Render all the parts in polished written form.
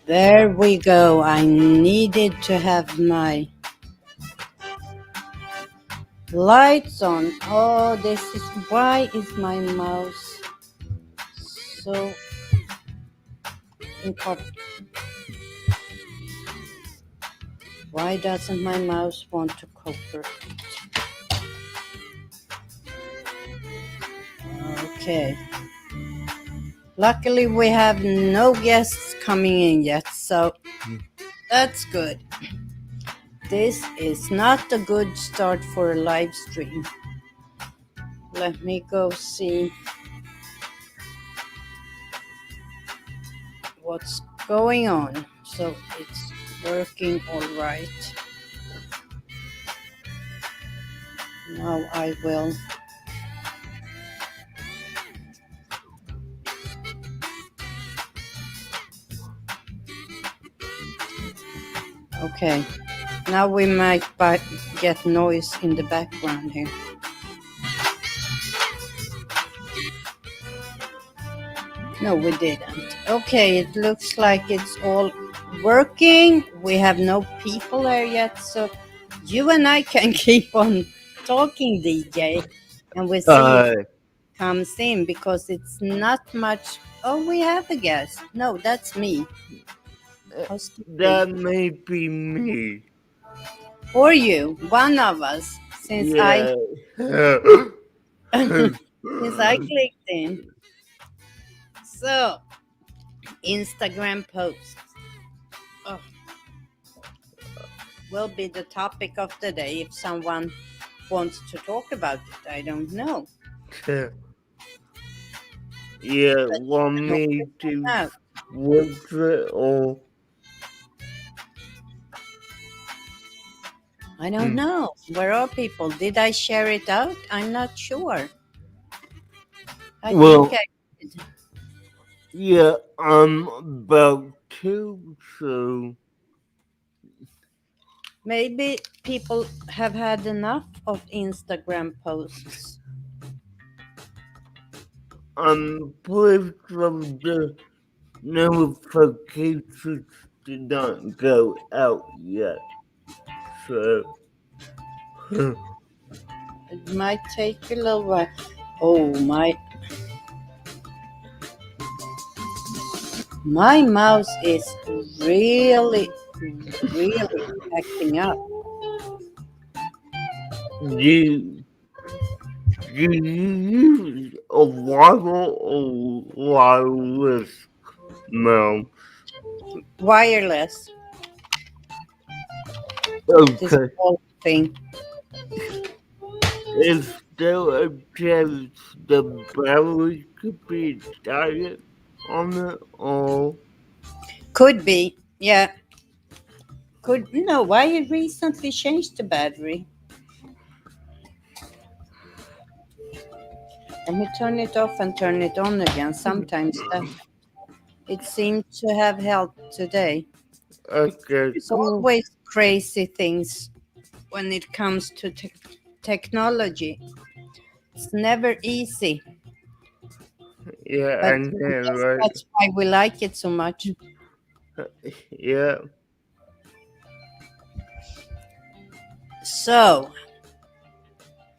There we go. I needed to have my lights on. Oh, this is why is my mouse so important? Why doesn't my mouse want to cooperate? Okay. Luckily, we have no guests coming in yet, so that's good. This is not a good start for a live stream. Let me go see what's going on. So it's working all right. Now I will. Okay. Now we might get noise in the background here. No, we didn't. Okay, it looks like it's all working. We have no people there yet, so you and I can keep on talking, DJ, and we'll see if it comes in because it's not much. Oh, we have a guest. No, that's me. That may be me. Or you, one of us, since I clicked in. So, Instagram posts will be the topic of the day if someone wants to talk about it. I don't know. Yeah, want me to switch it or? I don't know. Where are people? Did I share it out? I'm not sure. I think I did. Yeah, I'm about to, so. Maybe people have had enough of Instagram posts. I'm pleased from the notifications did not go out yet. So. It might take a little while. Oh, my mouse is really acting up. Do you use a wireless or wireless mouse? Wireless. Okay. This whole thing. Is there a chance the battery could be died on it or? Could be, yeah. No, I recently changed the battery. Let me turn it off and turn it on again. Sometimes it seemed to have helped today. Okay. It's always crazy things when it comes to technology. It's never easy. Yeah, But I know, right? that's why we like it so much. Yeah. So,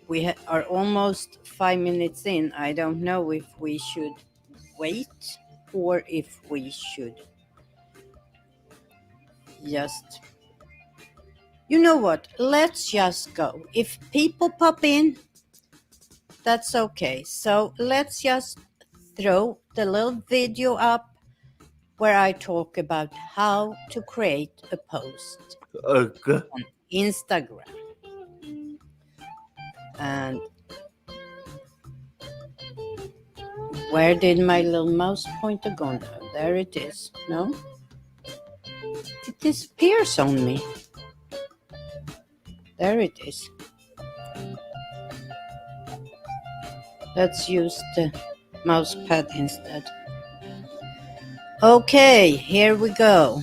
we are almost 5 minutes in. I don't know if we should wait or if we should just... You know what? Let's just go. If people pop in, that's okay. So let's just throw the little video up where I talk about how to create a post on Instagram. And where did my little mouse pointer go now? There it is. No? It disappears on me. There it is. Let's use the mouse pad instead. Okay, here we go.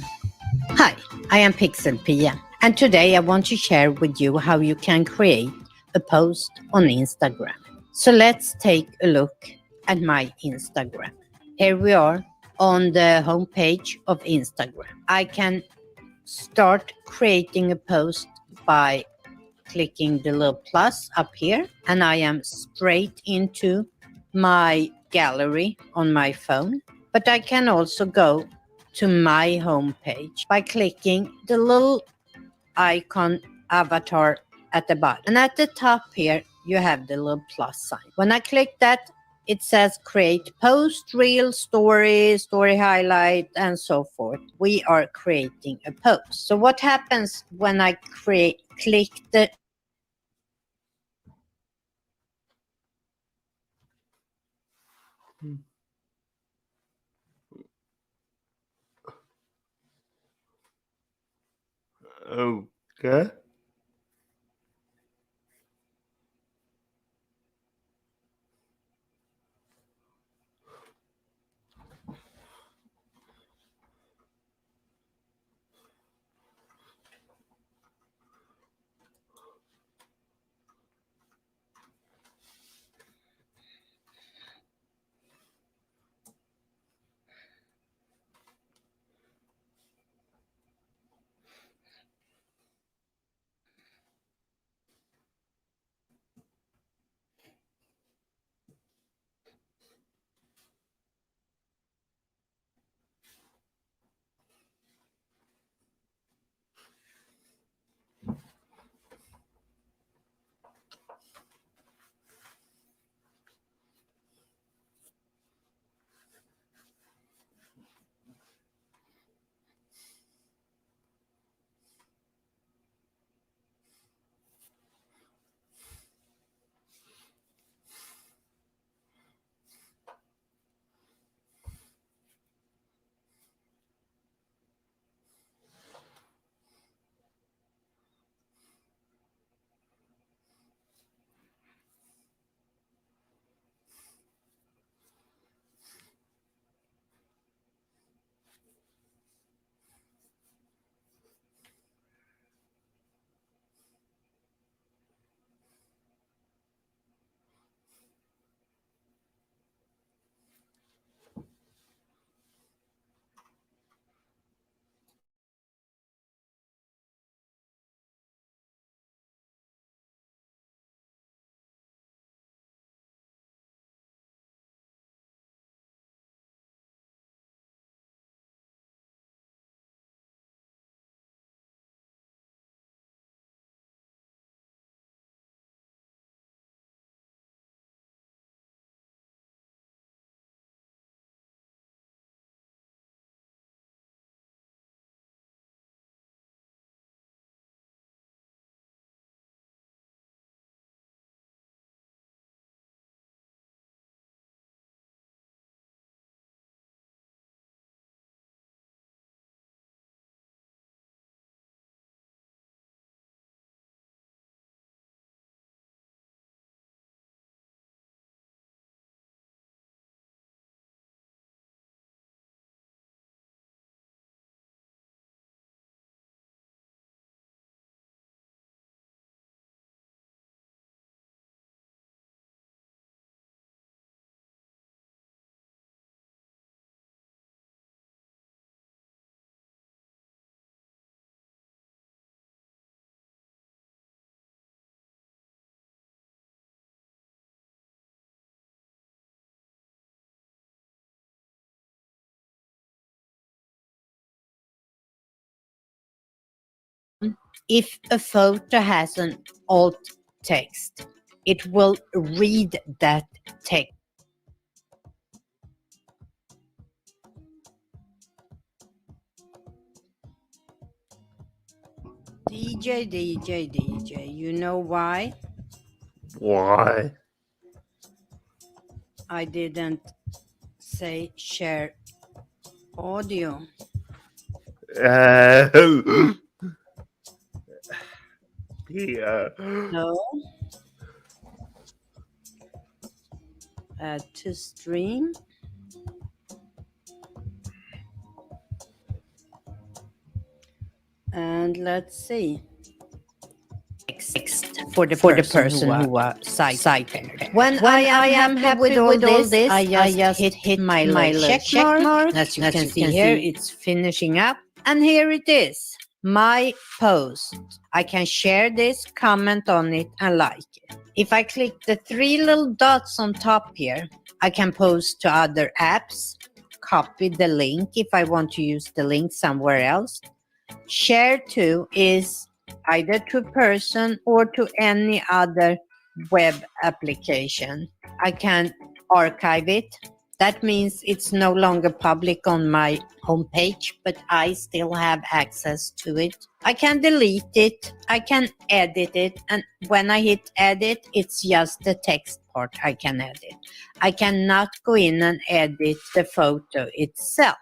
Hi, I am Pixel Pia, and today I want to share with you how you can create a post on Instagram. So let's take a look at my Instagram. Here we are on the homepage of Instagram. I can start creating a post by clicking the little plus up here, and I am straight into my gallery on my phone. But I can also go to my homepage by clicking the little icon avatar at the bottom. And at the top here, you have the little plus sign. When I click that, it says create post, reel, story, story highlight, and so forth. We are creating a post. So what happens when I click the Okay. if a photo has an alt text, it will read that text. DJ, you know why Why? I didn't say share audio? Yeah. No. Add to stream. And let's see. for the person who are sight impaired. When I am happy with all this, I just hit my little check mark. As you can see here, it's finishing up. And here it is, my post. I can share this, comment on it, and like it. If I click the three little dots on top here, I can post to other apps, copy the link if I want to use the link somewhere else. Share to is either to a person or to any other web application. I can archive it. That means it's no longer public on my homepage, but I still have access to it. I can delete it. I can edit it. And when I hit edit, it's just the text part I can edit. I cannot go in and edit the photo itself.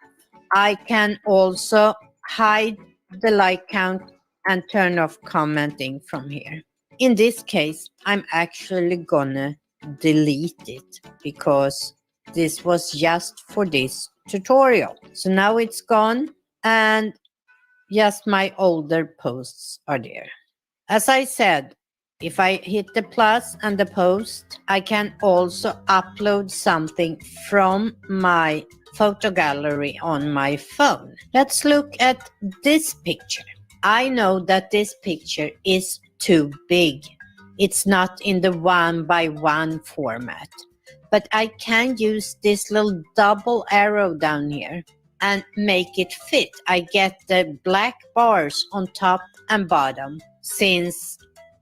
I can also hide the like count and turn off commenting from here. In this case, I'm actually gonna delete it because this was just for this tutorial. So now it's gone and just my older posts are there. As I said, if I hit the plus and the post, I can also upload something from my photo gallery on my phone. Let's look at this picture. I know that this picture is too big. It's not in the 1:1 format, but I can use this little double arrow down here and make it fit. I get the black bars on top and bottom since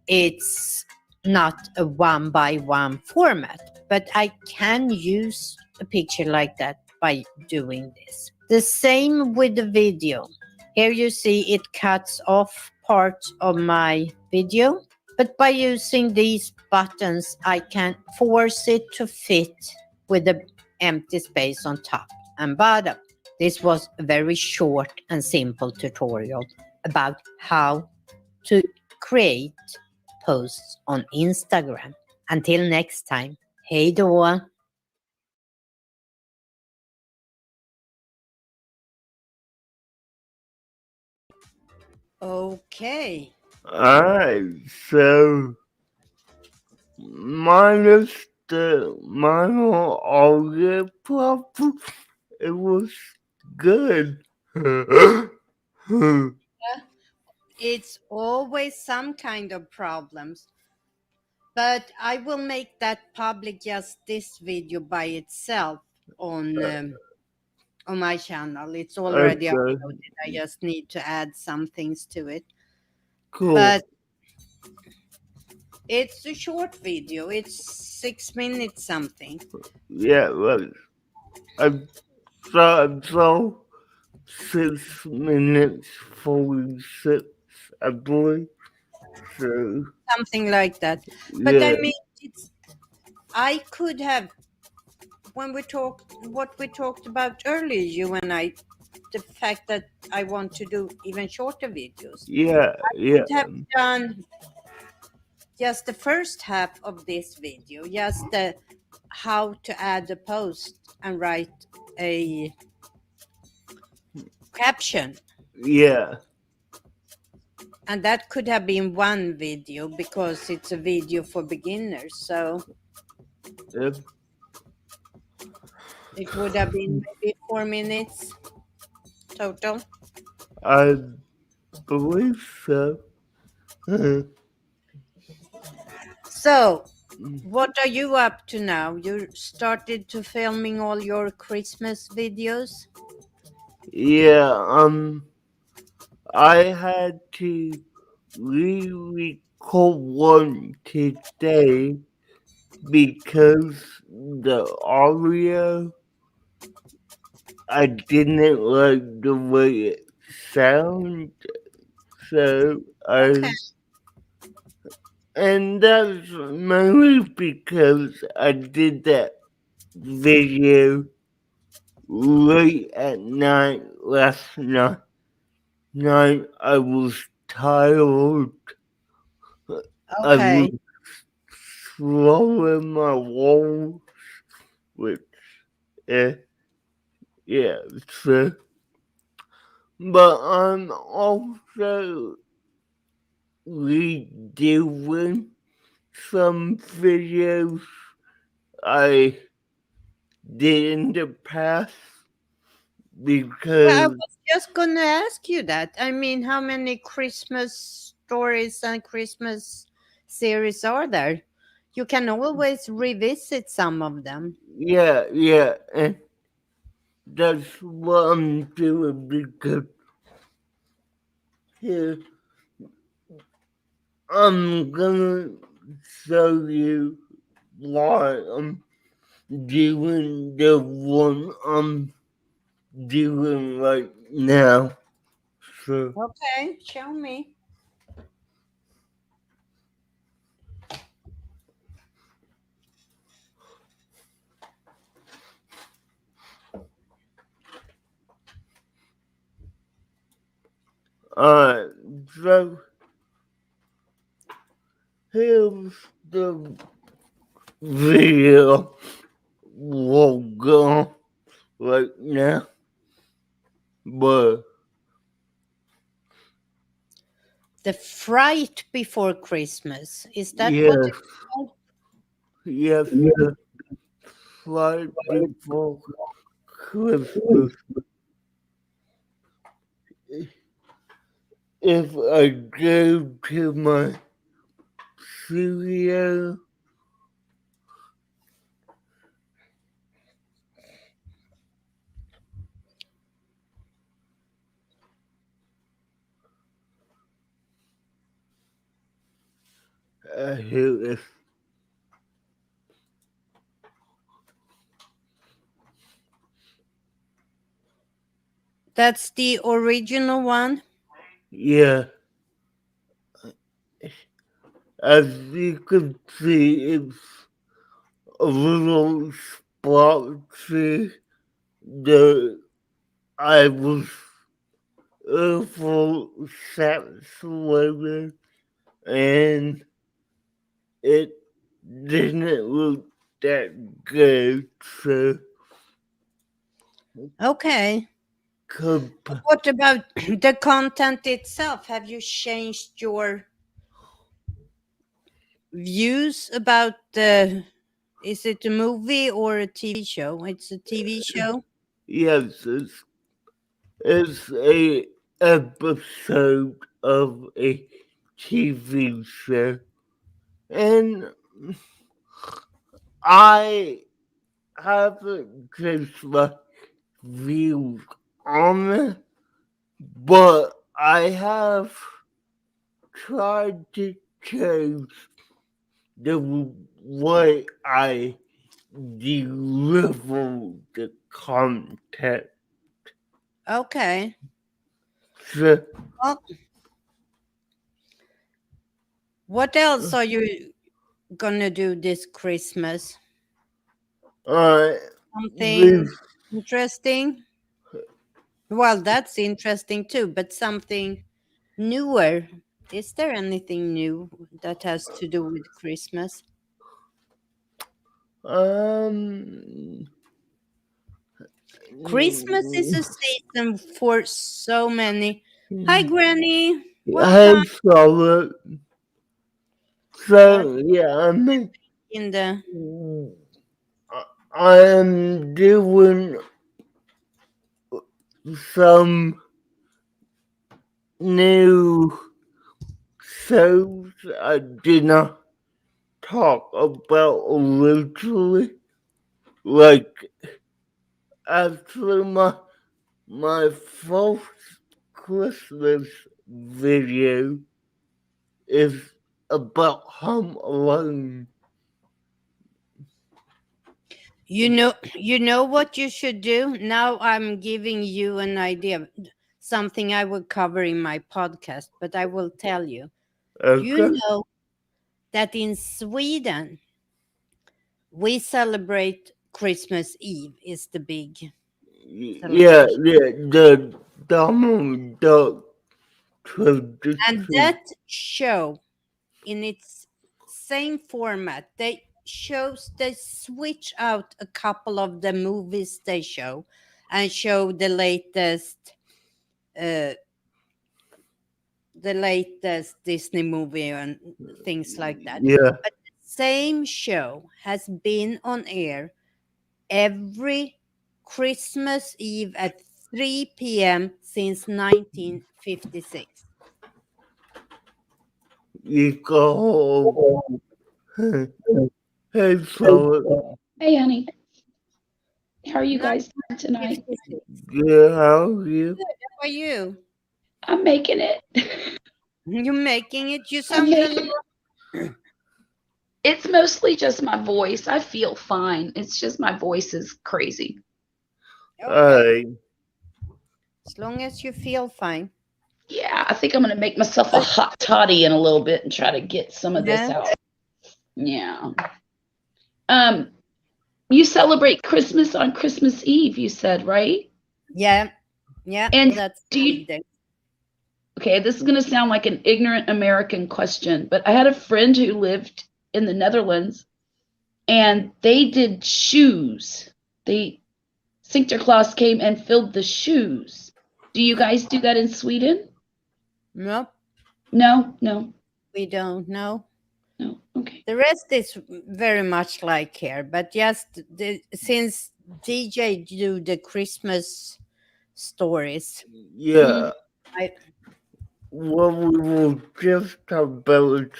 it's not a 1:1 format, but I can use a picture like that by doing this. The same with the video. Here you see it cuts off parts of my video, but by using these buttons, I can force it to fit with the empty space on top and bottom. This was a very short and simple tutorial about how to create posts on Instagram. Until next time, hej då! Okay. Alright, so minus the minor audio problem, it was good. It's always some kind of problems. But I will make that public, just this video by itself on my channel. It's already Okay, uploaded. I just need to add some things to it. cool. But it's a short video. It's 6 minutes something. Yeah, well, I saw 6 minutes 46, I believe. So, Something like that. But yeah, I mean, I could have, when we talked, what we talked about earlier, you and I, the fact that I want to do even shorter videos. yeah. Could have done just the first half of this video, just the how to add a post and write a caption. Yeah, And that could have been one video because it's a video for beginners. So yeah. it would have been maybe 4 minutes total. I believe so. So what are you up to now? You started to filming all your Christmas videos? Yeah, I had to re-record one today because the audio, I didn't like the way it sounded, so Okay. and that's mainly because I did that video late at night last night. I was tired. I Okay. was slowing my walls, which, yeah, so. But I'm also redoing some videos I did in the past Well, I because was just gonna ask you that. I mean, how many Christmas stories and Christmas series are there? You can always revisit some of them. yeah, and that's what I'm doing because here I'm gonna show you why I'm doing the one I'm doing right now. So, Okay, show me. alright, so here's the video we'll go right now. But The Fright Before Christmas. Is that what yes, it's called? yes, the flight before Christmas. If I go to my studio, here it is. That's the original one. Yeah, as you can see, it's a little splotchy. The I was awful saturated and it didn't look that good. So, Okay. comp- What about the content itself? Have you changed your views about the, is it a movie or a TV show? It's a TV show. yes, it's a episode of a TV show, and I haven't just my views on it, but I have tried to change the way I deliver the content. Okay. So, Well, what else are you gonna do this Christmas? I Something this interesting? Well, that's interesting too, but something newer. Is there anything new that has to do with Christmas? um Christmas is a season for so many. Hi, Granny. I Welcome. saw it. That's So yeah, I mean, in the. I am doing some new shows I did not talk about originally. Like actually my first Christmas video is about Home Alone. You know what you should do? Now I'm giving you an idea, something I will cover in my podcast, but I will tell you. You Okay. know that in Sweden we celebrate Christmas Eve is the big Yeah, celebration. the Donald Duck And tradition. that show in its same format, they switch out a couple of the movies they show and show the latest uh the latest Disney movie and things like that. Yeah. But the same show has been on air every Christmas Eve at 3 p.m. since 1956. You go. Hey, fellas. Hey, honey. How are you guys doing tonight? 1956. Good, how are you? Good. How are you? I'm making it. You making it? You I'm sound a making little. It's mostly just my voice. I feel fine. It's just my voice is crazy. Okay. Alright. As long as you feel fine. Yeah, I think I'm gonna make myself a hot toddy in a little bit and try to get some of this Yeah. out. Yeah. You celebrate Christmas on Christmas Eve, you said, right? Yeah. Yeah. And That's do you the day. Okay, this is going to sound like an ignorant American question, but I had a friend who lived in the Netherlands and they did shoes. They Sinterklaas came and filled the shoes. Do you guys do that in Sweden? Nope. No. We don't know. No. Okay. The rest is very much like here, but just since DJ do the Christmas stories, Yeah. I What we will just talk about is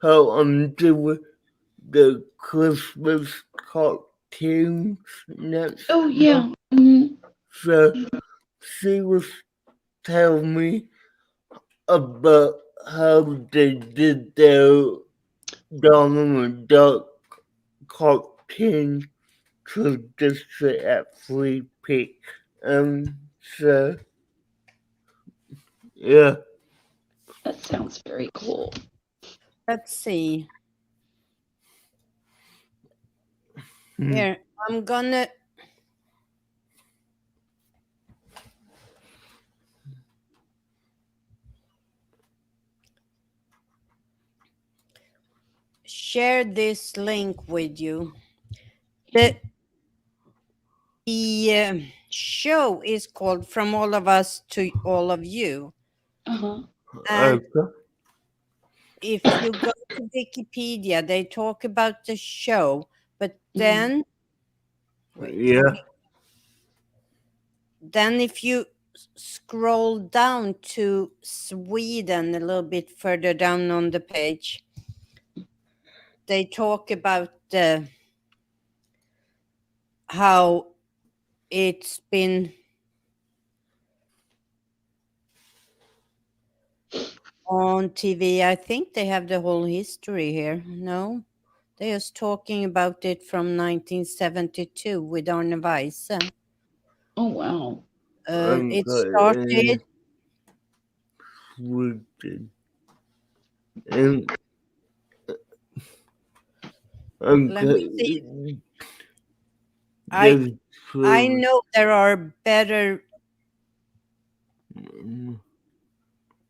how I'm doing the Christmas cartoons next. Oh yeah. Mhm. So she was telling me about how they did their Donald Duck cartoon to district at Free Pick. So yeah. That sounds very cool. let's see. Hmm. Here, I'm gonna share this link with you. The show is called From All of Us to All of You. Uh-huh. And Okay. if you go to Wikipedia, they talk about the show, but then wait, Yeah. then if you scroll down to Sweden a little bit further down on the page, they talk about how it's been on TV. I think they have the whole history here. No, they're just talking about it from 1972 with Arne Weise. Oh wow. It Okay. started. Sweden. And Let me see. okay. I That's I true. know there are better Mm,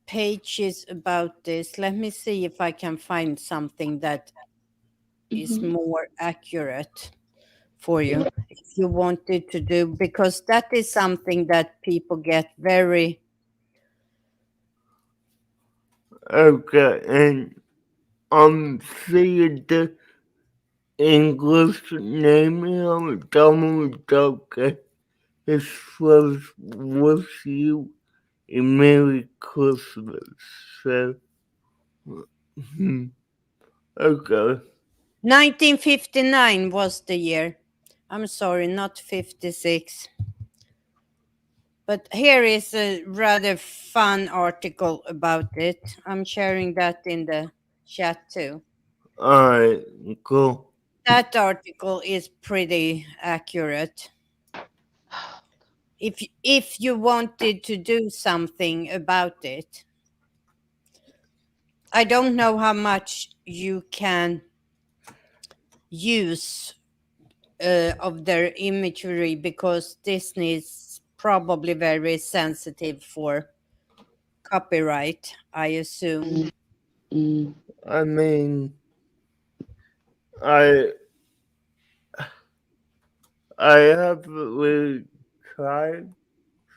pages about this. Let me see if I can find something that is Mhm. more accurate for you if you wanted to do, because that is something that people get very. Okay, and I'm seeing the English name here, Donald Duck. It was Wish You a Merry Christmas. So, okay. 1959 was the year. I'm sorry, not 56. But here is a rather fun article about it. I'm sharing that in the chat too. Alright, cool. That article is pretty accurate. If you wanted to do something about it, I don't know how much you can use of their imagery, because Disney is probably very sensitive for copyright, I assume. Mm. I mean, I haven't really tried,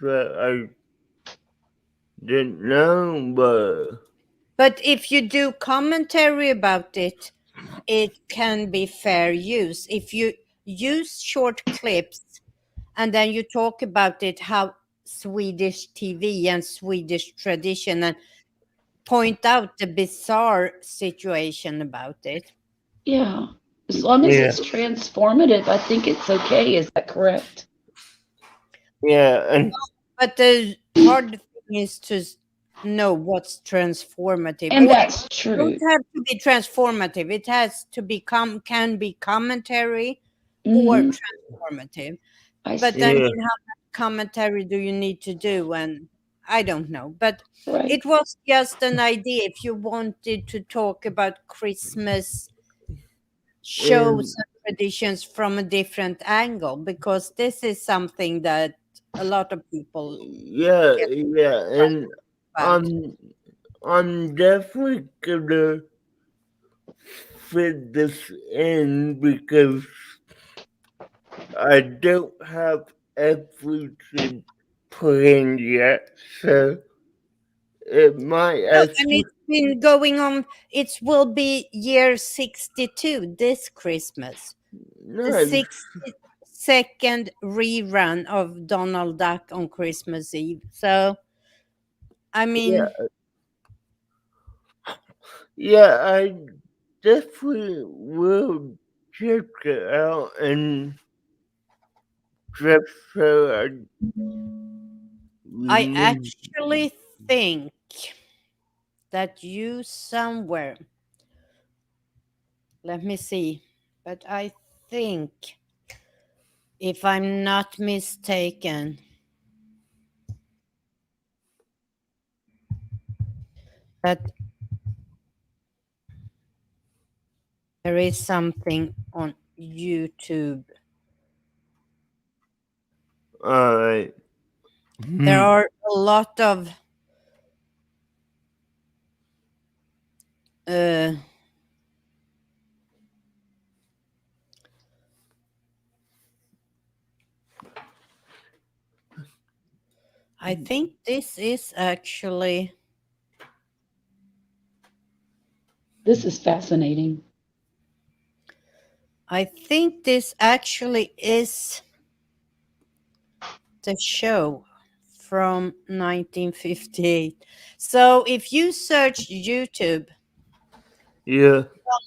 but I didn't know, But if you do commentary about it, it can be fair use. If you use short clips and then you talk about it, how Swedish TV and Swedish tradition, and point out the bizarre situation about it. Yeah. As long as yeah, it's transformative, I think it's okay. Is that correct? yeah, and But the hard thing is to know what's transformative. And Or that's it true. don't have to be transformative. It has to become, can be commentary or Mhm. transformative. I But see. then yeah, how much commentary do you need to do? And I don't know. But Right. it was just an idea if you wanted to talk about Christmas shows and traditions from a different angle, because this is something that a lot of people yeah, get yeah, and about. I'm definitely gonna fit this in because I don't have everything planned yet, so it might No, and actually. it's been going on. It will be year 62 this Christmas. The No, 62nd rerun of Donald Duck on Christmas Eve. So, I yeah, mean, yeah, I definitely will check it out and just so I actually think that you somewhere, let me see, but I think, if I'm not mistaken, that there is something on YouTube. all right. There are a lot of uh, I think this is actually, This is fascinating. I think this actually is the show from 1958. So if you search YouTube, Yeah,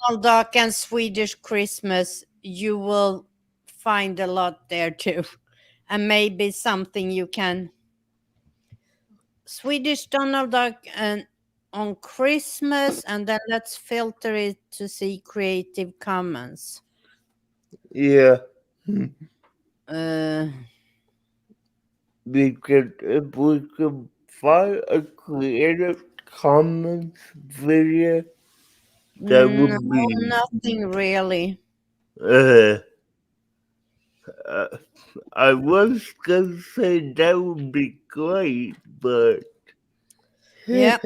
Donald Duck and Swedish Christmas, you will find a lot there too. And maybe something you can. Swedish Donald Duck and on Christmas, and then let's filter it to see Creative Commons. yeah. Uh, Because if we could find a Creative Commons video, that no, would be nothing really. uh, uh I was gonna say that would be great, but Yeah,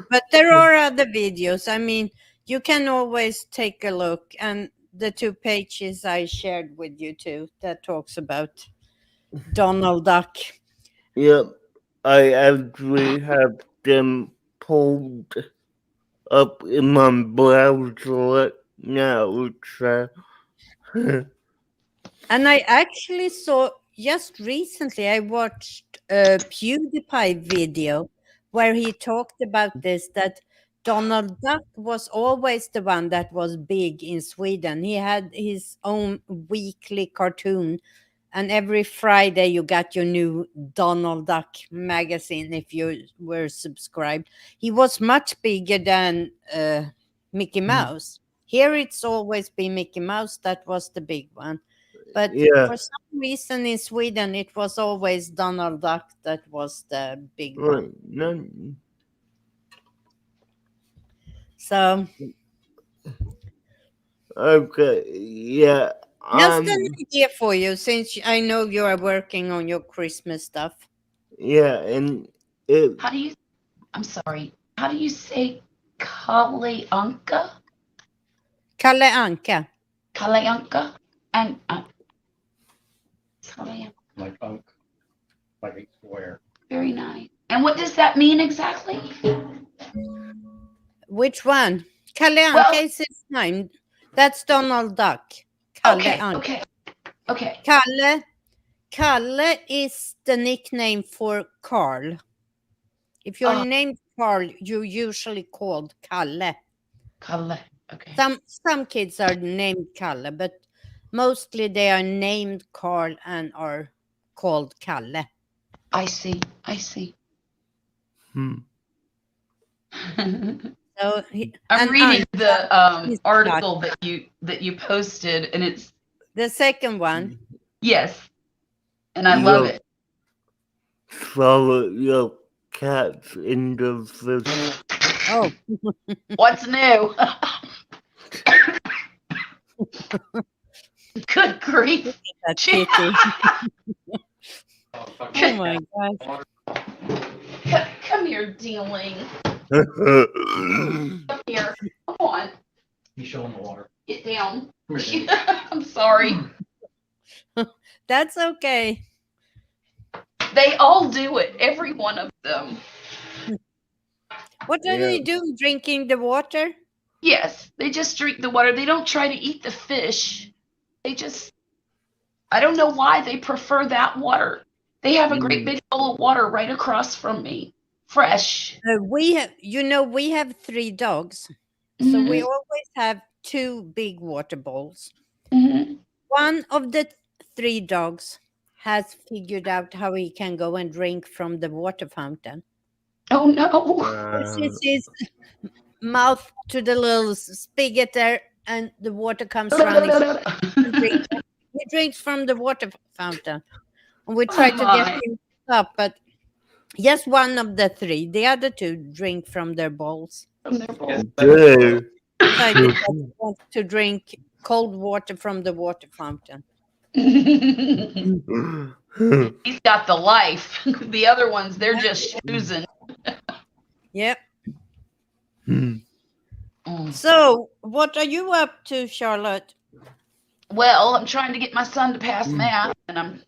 but there are other videos. I mean, you can always take a look, and the 2 pages I shared with you too that talks about Donald Duck. yep, I actually have them pulled up in my browser now, so And I actually saw just recently, I watched a PewDiePie video where he talked about this, that Donald Duck was always the one that was big in Sweden. He had his own weekly cartoon, and every Friday you got your new Donald Duck magazine if you were subscribed. He was much bigger than Mickey Mouse. Here it's always been Mickey Mouse that was the big one. But yeah, for some reason in Sweden, it was always Donald Duck that was the big one. right, no, So okay, yeah, just an idea for you, since I know you are working on your Christmas stuff. yeah, and it, How do you? I'm sorry. How do you say Kaleanka? Kalle Anka. Kaleanka and Kaleanka. Like unk, like a square. Very nice. And what does that mean exactly? Which one? Kalle Well- Anka is his name. That's Donald Duck. Kalle Anka. Okay. Kalle is the nickname for Carl. If you're named Carl, you're usually called Kalle. Kalle. Okay. Some kids are named Kalle, but mostly they are named Carl and are called Kalle. I see. So I'm reading the he's article that you posted, and it's the second one. yes, and I love Yep. it. Swallow your cats in the fish. Oh, What's new? Good grief! that kitty. Oh my gosh. Come here, dealing. Come here. Come on. You show him the water. Get down. Come here. I'm sorry. That's okay. They all do it. Every one of them. What are they doing? Drinking the water? Yes, they just drink the water. They don't try to eat the fish. They just, I don't know why they prefer that water. They have a great big bowl of water right across from me, fresh. We have 3 dogs. So we always have 2 big water bowls. Mhm. One of the 3 dogs has figured out how he can go and drink from the water fountain. Oh no. It's his mouth to the little spigot there, and the water comes running. He drinks from the water fountain. And we try to get him up, but yes, one of the 3. The other 2 drink from their bowls. From their bowl. Dude. So he wants to drink cold water from the water fountain. He's got the life. The other ones, they're just choosing. Yep. So, what are you up to, Charlotte? Well, I'm trying to get my son to pass math, and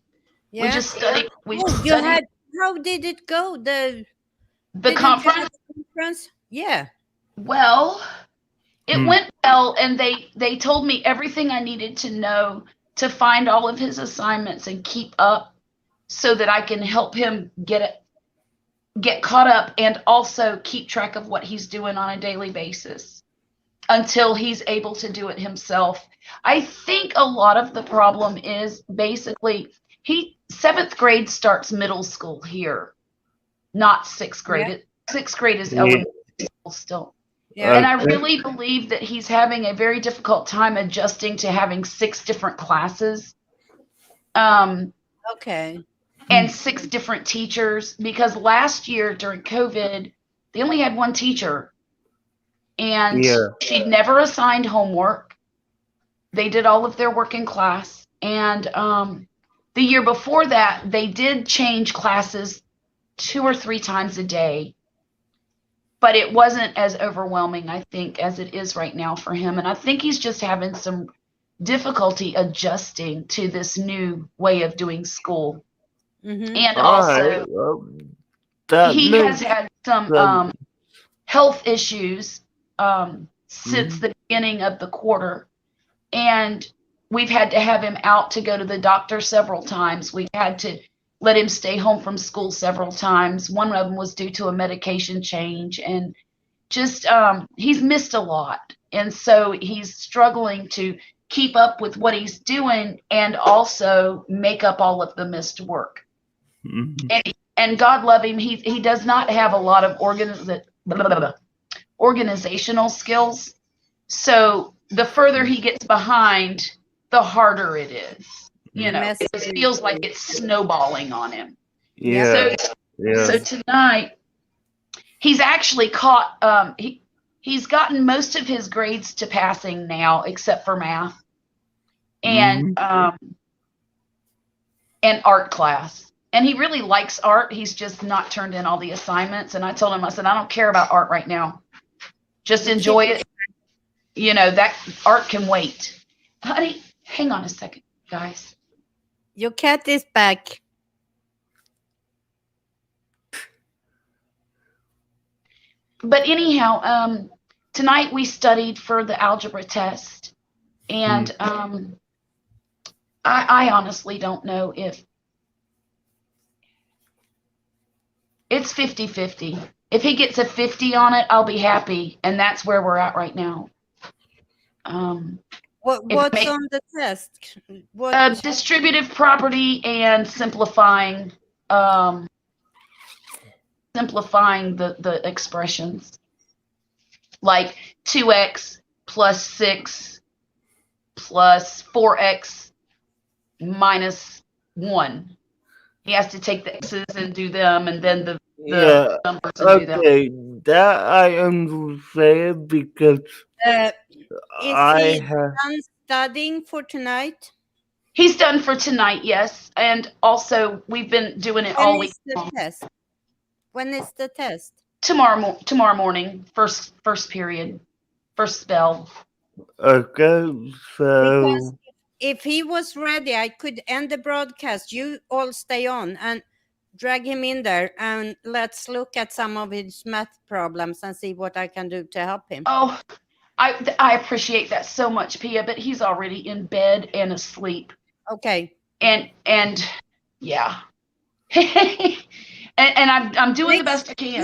we just studied. How did it go? The didn't you conference. have a conference? Yeah. Well, it went well, and they told me everything I needed to know to find all of his assignments and keep up, so that I can help him get caught up and also keep track of what he's doing on a daily basis until he's able to do it himself. I think a lot of the problem is basically 7th grade starts middle school here, not 6th grade. Yeah. 6th grade is elementary school still. Yeah. And I really believe that he's having a very difficult time adjusting to having 6 different classes. Okay. And 6 different teachers, because last year during COVID, they only had 1 teacher, and she'd never assigned homework. They did all of their work in class. And the year before that, they did change classes 2 or 3 times a day, but it wasn't as overwhelming, I think, as it is right now for him. And I think he's just having some difficulty adjusting to this new way of doing school. And also, he has had some health issues since the beginning of the quarter, and we've had to have him out to go to the doctor several times. We've had to let him stay home from school several times. One of them was due to a medication change, and just he's missed a lot, and so he's struggling to keep up with what he's doing and also make up all of the missed work. And God love him, he does not have a lot of organizational skills. So the further he gets behind, the harder it is. You know, it feels like it's snowballing on him. Yeah. So tonight, he's actually caught. He's gotten most of his grades to passing now, except for math and art class. And he really likes art. He's just not turned in all the assignments. And I told him, I said, I don't care about art right now. Just enjoy it. You know, that art can wait. Honey, hang on a second, guys. Your cat is back. but anyhow, tonight we studied for the algebra test, and I honestly don't know if it's 50-50. If he gets a 50 on it, I'll be happy, and that's where we're at right now. What's on the test? What? Distributive property and simplifying the expressions, like 2x plus 6 plus 4x minus 1. He has to take the x's and do them, and then the numbers and do them. Okay, that I understand because Is I he have. done studying for tonight? He's done for tonight, yes, and also we've been doing it all When week is the long. test? When is the test? Tomorrow morning, first period, first spell. Okay, Because so if he was ready, I could end the broadcast. You all stay on and drag him in there, and let's look at some of his math problems and see what I can do to help him. Oh, I appreciate that so much, Pia, but he's already in bed and asleep. Okay. And yeah. and I'm doing the best I can.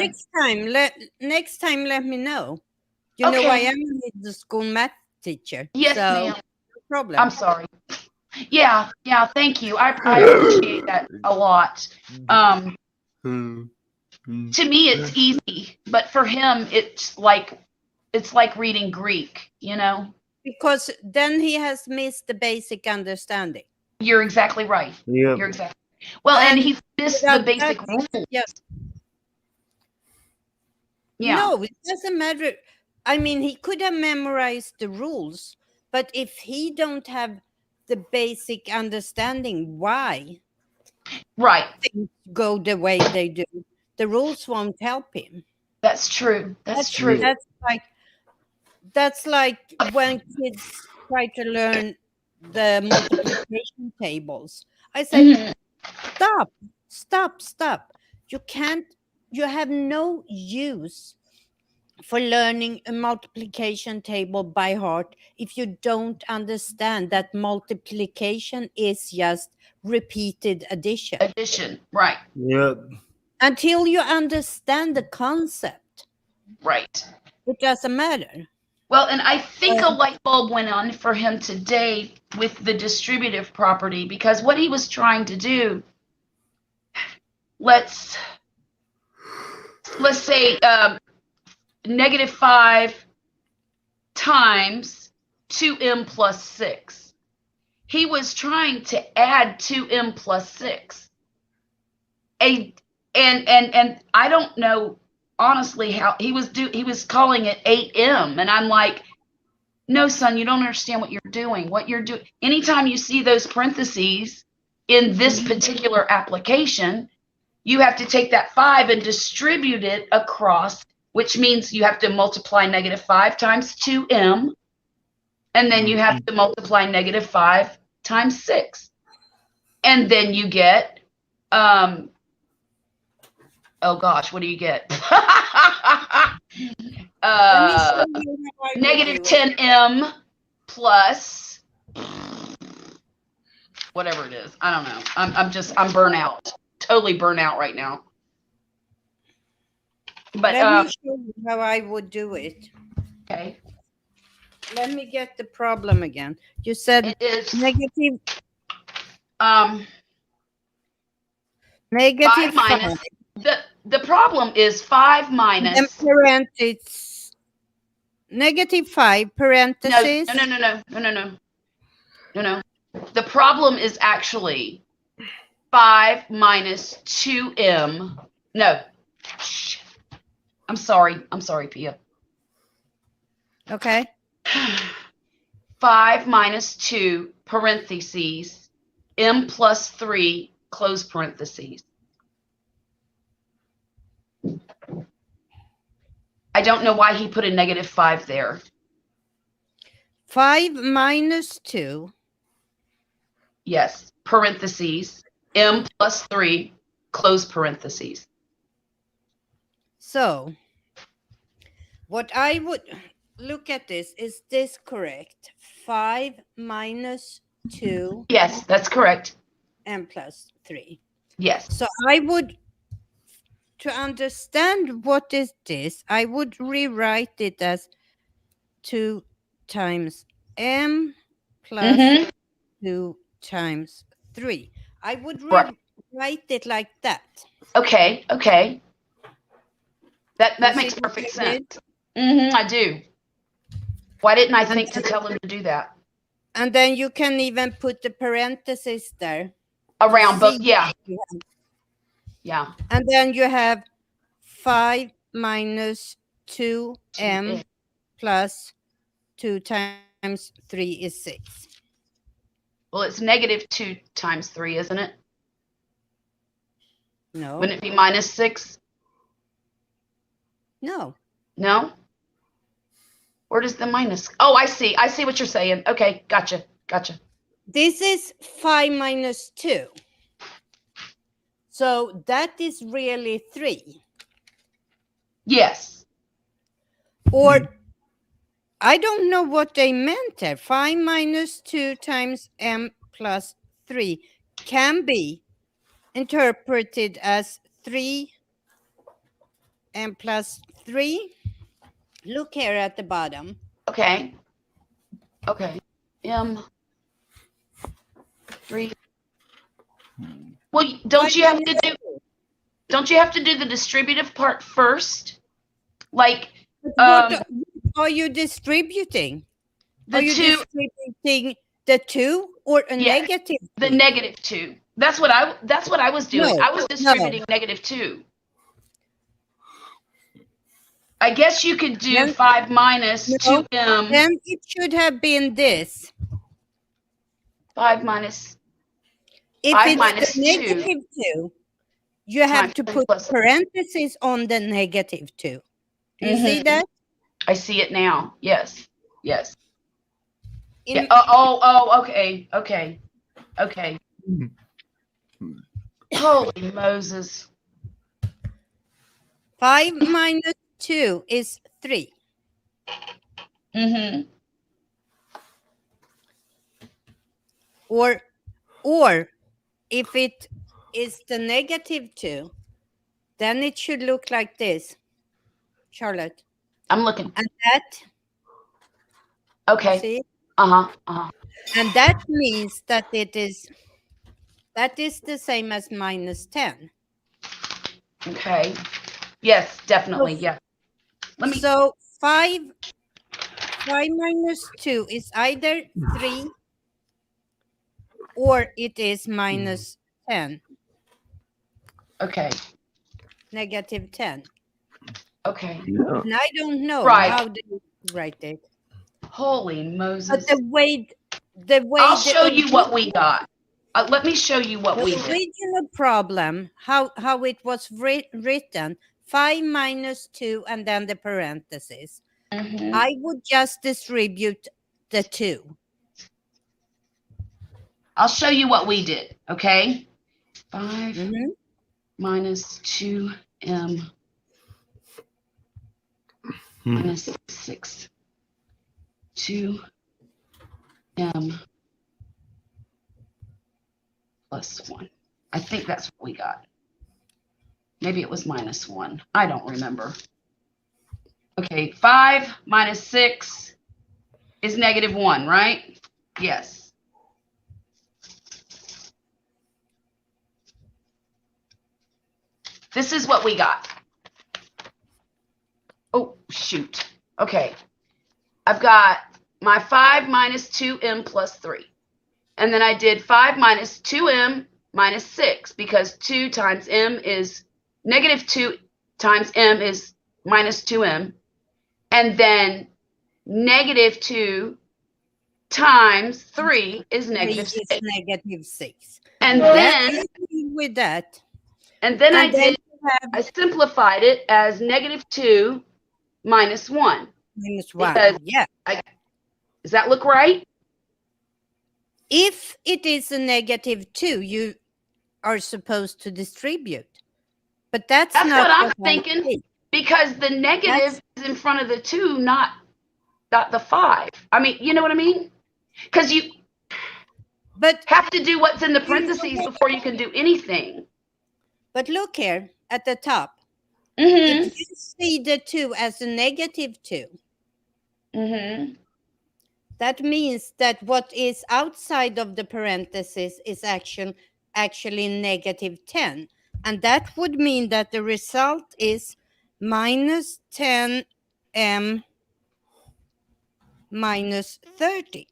Next time let me know. You know I am the school math teacher. Yes, so ma'am. No problem. I'm sorry. Yeah, thank you. I appreciate that a lot. To me it's easy, but for him it's like reading Greek, you know? Because then he has missed the basic understanding. You're exactly right. Yep. You're exactly well, and he's missed the basic rules. Yeah. Yeah. No, it doesn't matter. I mean, he could have memorized the rules, but if he don't have the basic understanding why Right. things go the way they do, the rules won't help him. That's true. That's true. That's like when kids try to learn the multiplication tables. I say, stop. You have no use for learning a multiplication table by heart if you don't understand that multiplication is just repeated addition. Right. Yep. Until you understand the concept. Right. It doesn't matter. Well, and I think a light bulb went on for him today with the distributive property, because what he was trying to do, let's say -5 times 2m plus 6. He was trying to add 2m plus 6. And I don't know honestly how he was calling it 8m, and I'm like, no, son, you don't understand what you're doing. Anytime you see those parentheses in this particular application, you have to take that 5 and distribute it across, which means you have to multiply -5 times 2m, and then you have to multiply -5 times 6. And then you get, oh gosh, what do you get? -10m plus whatever it is. I don't know. I'm burnt out. Totally burnt out right now. But let me show you how I would do it. Okay. Let me get the problem again. You said it is negative. Negative 5 minus. The problem is 5 minus. And parentheses. -5 parentheses. No. The problem is actually 5 minus 2m. No. I'm sorry, Pia. Okay. 5 minus 2 parentheses m plus 3 close parentheses. I don't know why he put a -5 there. 5 minus 2. Yes, parentheses m plus 3 close parentheses. So What I would look at is this correct? 5 minus 2 Yes, that's correct. and plus 3. Yes. So I would, to understand what is this, I would rewrite it as 2 times m plus Mm-hmm. 2 times 3. I would Right. rewrite it like that. Okay. Okay. That You makes see what perfect I did? sense. Mm-hmm. I do. Why didn't I And think to then- tell him to do that? And then you can even put the parentheses there. Around both. see Yeah. what you have. Yeah. And then you have 5 minus 2m plus 2 times 3 is 6. Well, it's negative 2 times 3, isn't it? No, Wouldn't it be minus 6? no. No? Where does the minus? Oh, I see. I see what you're saying. Okay. Gotcha. Gotcha. This is 5 minus 2. So that is really 3. Yes. Or I don't know what they meant there. 5 minus 2 times m plus 3 can be interpreted as 3 m plus 3. Look here at the bottom. Okay. Okay. M 3. Well, don't you have to do? Don't you have to do the distributive part first? Like What are you distributing? the Are you 2, distributing the 2 or a Yeah. negative? the negative 2. That's what I was doing. No, I was distributing negative 2. I guess you could do Then- 5 minus No, 2m. Then it should have been this. 5 minus. If 5 it's minus the 2 negative 2, you have times to 10 put plus- parentheses on the negative 2. Do you see Mhm. that? I see it now. Yes. Yes. In- Yeah. Oh, okay. Okay. Okay. Holy Moses. 5 minus 2 is 3. Mm-hmm. Or if it is the negative 2, then it should look like this, Charlotte. I'm looking. And that, Okay. see? Uh-huh. Uh-huh. And that means that that is the same as minus 10. Okay. Yes, definitely. Yeah. Let me. So 5 minus 2 is either 3 or it is minus 10, Okay. negative 10. Okay. Yeah. And I don't know Right. how they write it. Holy But Moses. the way I'll the show you what we got. Let me show you what The we did. original problem, how it was written, 5 minus 2 and then the parentheses. Mhm. I would just distribute the 2. I'll show you what we did. Okay. 5 Mhm. minus 2m minus 6. 2m plus 1. I think that's what we got. Maybe it was minus 1. I don't remember. Okay, 5 minus 6 is negative 1, right? Yes. This is what we got. Oh, shoot. Okay. I've got my 5 minus 2m plus 3. And then I did 5 minus 2m minus 6 because 2 times m is negative 2 times m is minus 2m. And then negative 2 times 3 is negative 3 6. is negative 6. And Let's then agree with that. and then I And then did you have I simplified it as negative 2 minus 1. minus 1. because- Yeah. Does that look right? If it is a negative 2, you are supposed to distribute. But that's That's not what I'm I thinking. did. because the negative is in front of the 2, not the 5. I mean, you know what I mean? Because you But have to do what's in the parentheses before you can do anything. look here at the top. Mm-hmm. If you see the 2 as a negative 2, Mm-hmm. that means that what is outside of the parenthesis is actually negative 10. And that would mean that the result is minus 10m minus 30.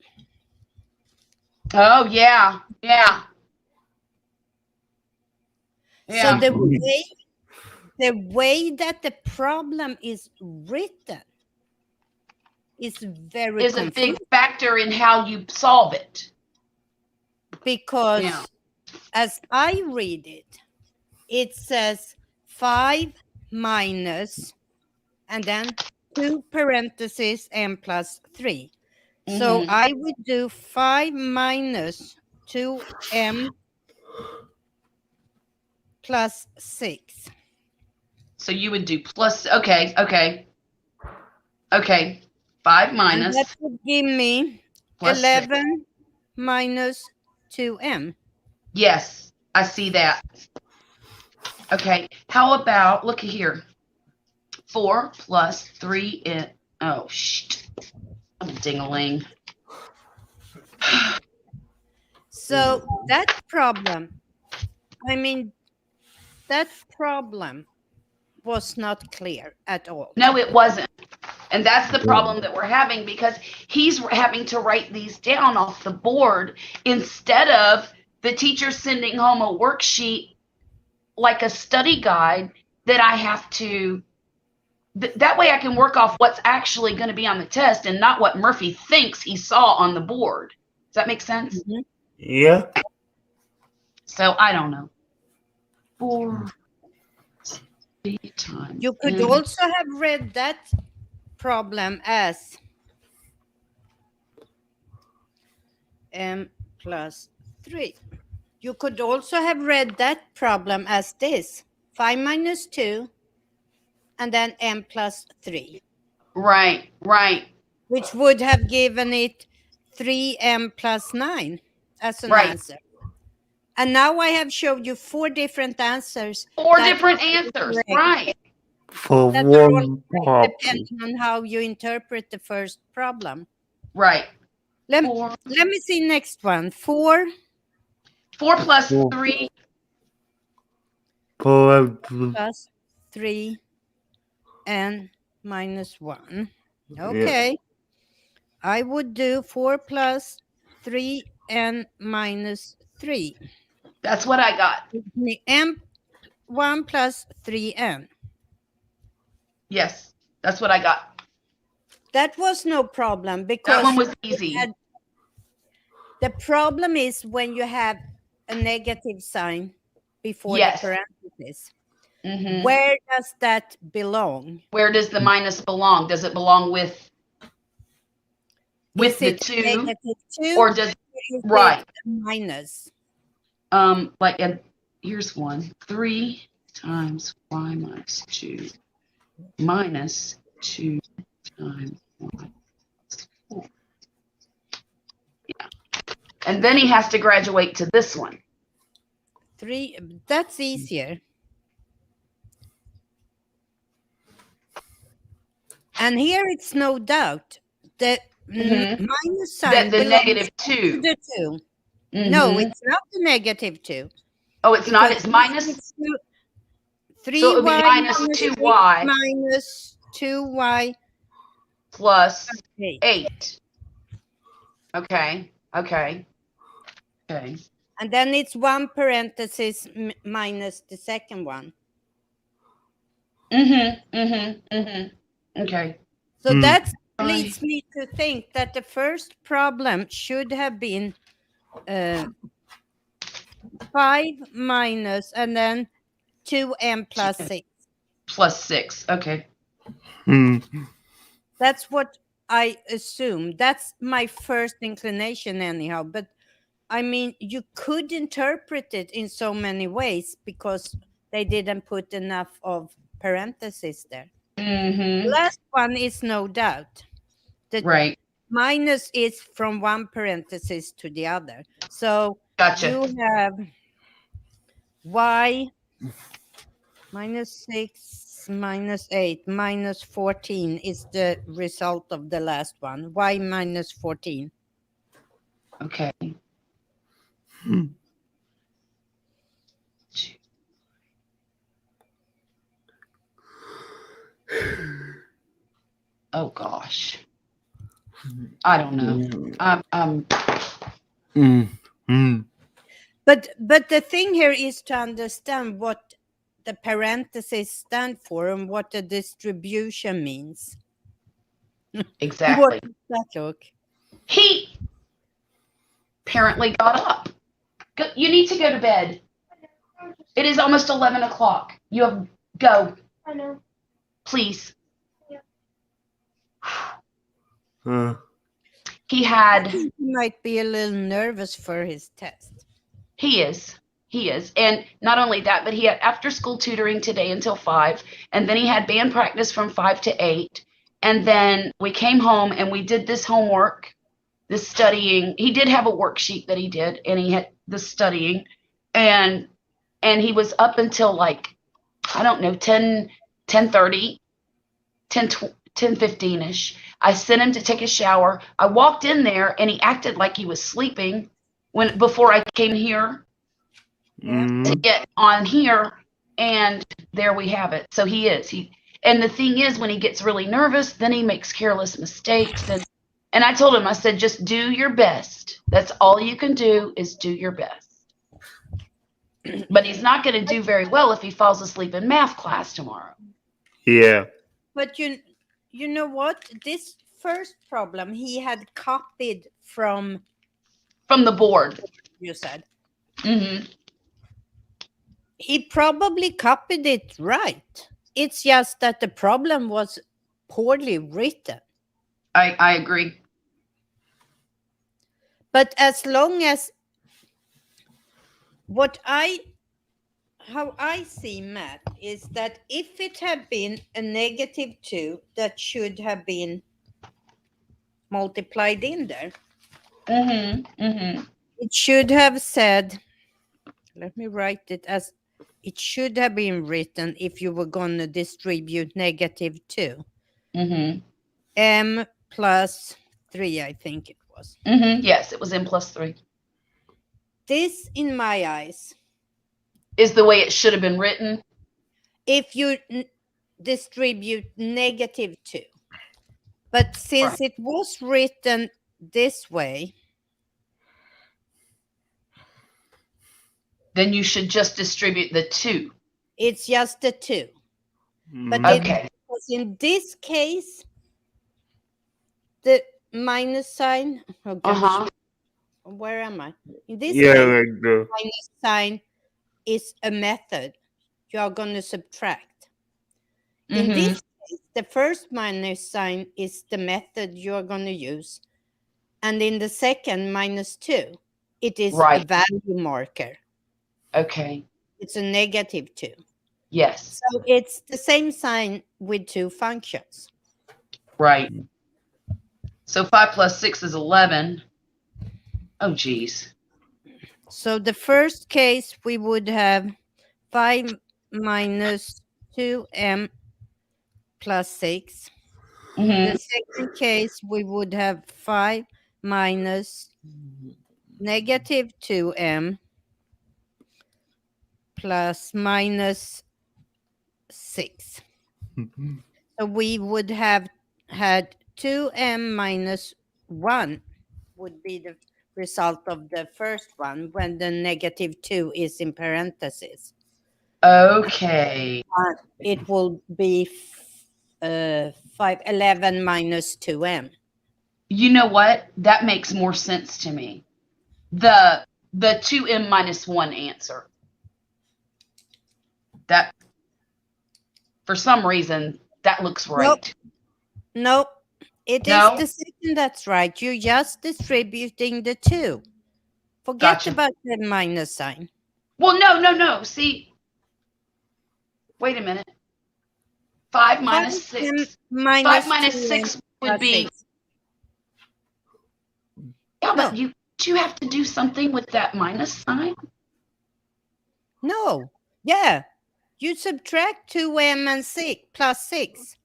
Oh, yeah. Yeah. So Yeah. the way that the problem is written is very Is a confusing, big factor in how you solve it. because Yeah. as I read it, it says 5 minus, and then 2 parentheses m plus 3. So Mhm. I would do 5 minus 2m plus 6. So you would do plus, okay. 5 And minus that would give me plus 6. 11 minus 2m. Yes, I see that. Okay, how about, look here. 4 plus 3 in, oh, shit. I'm a ding-a-ling. So that problem was not clear at all. No, it wasn't. And that's the problem that we're having, because he's having to write these down off the board instead of the teacher sending home a worksheet like a study guide that I have to, that way I can work off what's actually going to be on the test and not what Murphy thinks he saw on the board. Does that make sense? Mm-hmm. Yeah. So I don't know. 4 times. You could also have read that problem as m plus 3. You could also have read that problem as this: 5 minus 2, and then m plus 3. Right. Which would have given it 3m plus 9 as an Right. answer. And now I have showed you 4 different answers. 4 that different are answers. correct, Right. For that are all one correct, problem. depending on how you interpret the first problem. Right. Let 4 me see next one. 4 plus Four. 3. plus 3 and minus 1. Okay. I would do 4 plus 3 and minus 3. That's what I got. M1 plus 3n. Yes, that's what I got. That was no problem, because That one was easy. The problem is when you have a negative sign before Yes. the parentheses. Mhm. Where does that belong? Where does the minus belong? Does it belong with Is the it 2, negative 2, or does is it right. a minus? Like, and here's one. 3 times y minus 2 minus 2 times y plus 4. Yeah. And then he has to graduate to this one. 3, that's easier. And here it's no doubt that minus sign That the belongs negative to 2. the 2. Mhm. No, it's not the negative 2. Oh, it's not. It's Because minus. it's 3y So it would be minus 2y minus 2y plus 8. 8. Okay. And then it's 1 parenthesis minus the second one. Okay. So that leads me to think that the first problem should have been 5 minus and then 2m plus 6. Plus 6. Okay. That's what I assume. That's my first inclination anyhow. But I mean, you could interpret it in so many ways because they didn't put enough of parentheses there. Mm-hmm. Last one is no doubt. The Right. minus is from one parenthesis to the other. So Gotcha. you have y minus 6 minus 8 minus 14 is the result of the last one. Y minus 14. Okay. Oh gosh. I don't know. But the thing here is to understand what the parentheses stand for and what the distribution means. Exactly. What does that look? He apparently got up. You need to go to bed. It is almost 11 o'clock. You have go. I know. Please. Uh, He had. He might be a little nervous for his test. He is. He is. And not only that, but he had after school tutoring today until 5. And then he had band practice from 5 to 8. And then we came home and we did this homework, this studying. He did have a worksheet that he did, and he had the studying. And he was up until like, I don't know, 10:30, 10:15-ish. I sent him to take a shower. I walked in there and he acted like he was sleeping before I came here to get on here, and there we have it. So he is. And the thing is, when he gets really nervous, then he makes careless mistakes. And I told him, I said, just do your best. That's all you can do is do your best. But he's not going to do very well if he falls asleep in math class tomorrow. yeah. But you know what? This first problem he had copied from From the board. you said. Mm-hmm. He probably copied it right. It's just that the problem was poorly written. I agree. But as long as how I see math is that if it had been a -2, that should have been multiplied in there. Mm-hmm. Mm-hmm. It should have said, let me write it as it should have been written if you were going to distribute -2. Mm-hmm. M plus 3, I think it was. Mm-hmm. Yes, it was M plus 3. This, in my eyes, Is the way it should have been written. if you distribute -2. But since it was written this way, Then you should just distribute the 2. it's just the 2. But Okay. because in this case, the minus sign, oh gosh, Uh-huh. where am I? In this Yeah, case, like the minus sign is a method. You are going to subtract. In Mhm. this case, the first minus sign is the method you are going to use. And in the second, -2, it is a Right. value marker. Okay. It's a -2. Yes. So it's the same sign with 2 functions. Right. So 5 plus 6 is 11. Oh, geez. So the first case, we would have 5 minus 2m plus 6. Mm-hmm. The second case, we would have 5 minus -2m plus minus 6. So we would have had 2m minus 1 would be the result of the first one when the -2 is in parentheses. Okay. It will be 11 minus 2m. You know what? That makes more sense to me. The 2m minus 1 answer. That, for some reason, that looks right. Nope. It No? is the second that's right. You're just distributing the 2. Forget Gotcha. about the minus sign. Well, no. See, wait a minute. 5 minus 5m 6. minus 5 minus 2m 6 would plus be. 6. Yeah, but No. you have to do something with that minus sign. No. Yeah. You subtract 2m and 6 plus 6.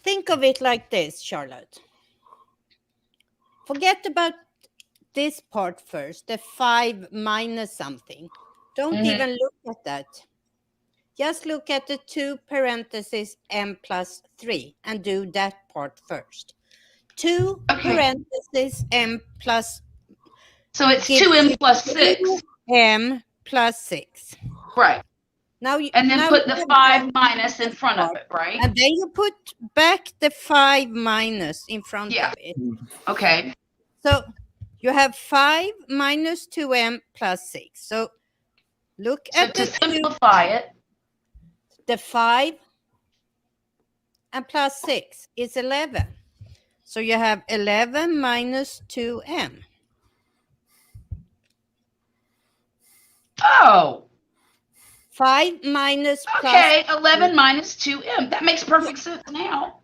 Think of it like this, Charlotte. Forget about this part first, the 5 minus something. Don't Mhm. even look at that. Just look at the 2 parentheses m plus 3 and do that part first. 2 Okay. parentheses m plus So it's gives 2m you plus 6. 2m plus 6. Right. Now you And then now put you the have 5 that minus in front of part, it, right? and then you put back the 5 minus in front Yeah. of it. Okay. So you have 5 minus 2m plus 6. So look So at to the 2, simplify it, the 5 and plus 6 is 11. So you have 11 minus 2m. oh, 5 minus plus okay, 11 minus 2m. That makes perfect sense now.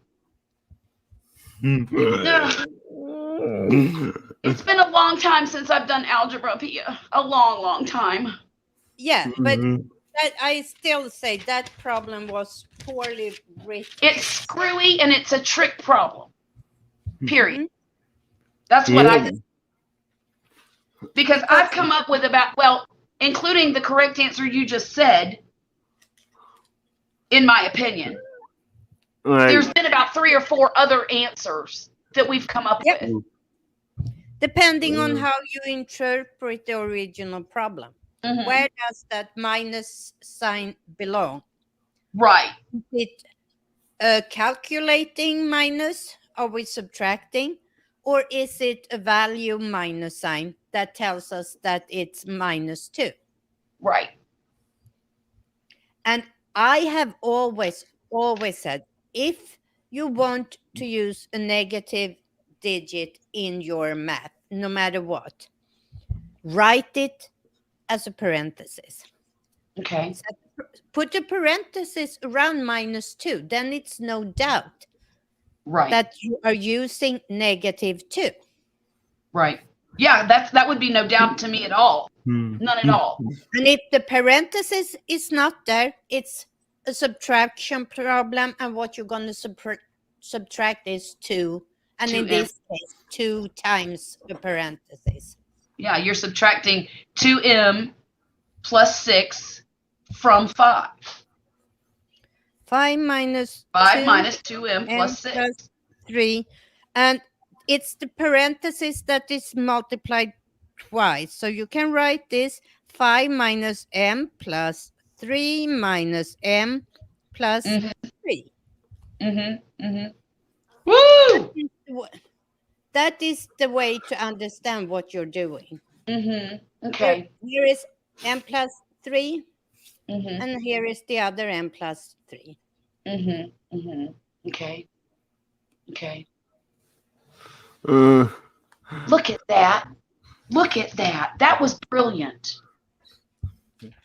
Ugh. It's been a long time since I've done algebra, Pia. A long, long time. yeah, but that, I still say that problem was poorly written. It's screwy and it's a trick problem. Period. Mhm. That's what Yeah. I did. Because I've come up with about, well, including the correct answer you just said, in my opinion. Right. There's been about 3 or 4 other answers that we've come up Yep. with. Depending on how you interpret the original problem. Mhm. Where does that minus sign belong? Right. Is it a calculating minus? Are we subtracting? Or is it a value minus sign that tells us that it's minus 2? Right. And I have always said, if you want to use a negative digit in your math, no matter what, write it as a parenthesis. Okay. So put a parenthesis around minus 2, then it's no doubt Right. that you are using negative 2. Right. Yeah, that would be no doubt to me at all. None at all. And if the parenthesis is not there, it's a subtraction problem, and what you're going to subtract is 2. And in 2m. this case, 2 times the parenthesis. Yeah, you're subtracting 2m plus 6 from 5. 5 minus 5 2 minus 2m m plus 6. plus 3. And it's the parenthesis that is multiplied twice. So you can write this 5 minus m plus 3 minus m plus 3. Mm-hmm. Mm-hmm. Woo! That is the way to understand what you're doing. Mm-hmm. Okay. Here is m plus 3, Mm-hmm. and here is the other m plus 3. Mm-hmm. Mm-hmm. Okay. Okay. Look at that. Look at that. That was brilliant.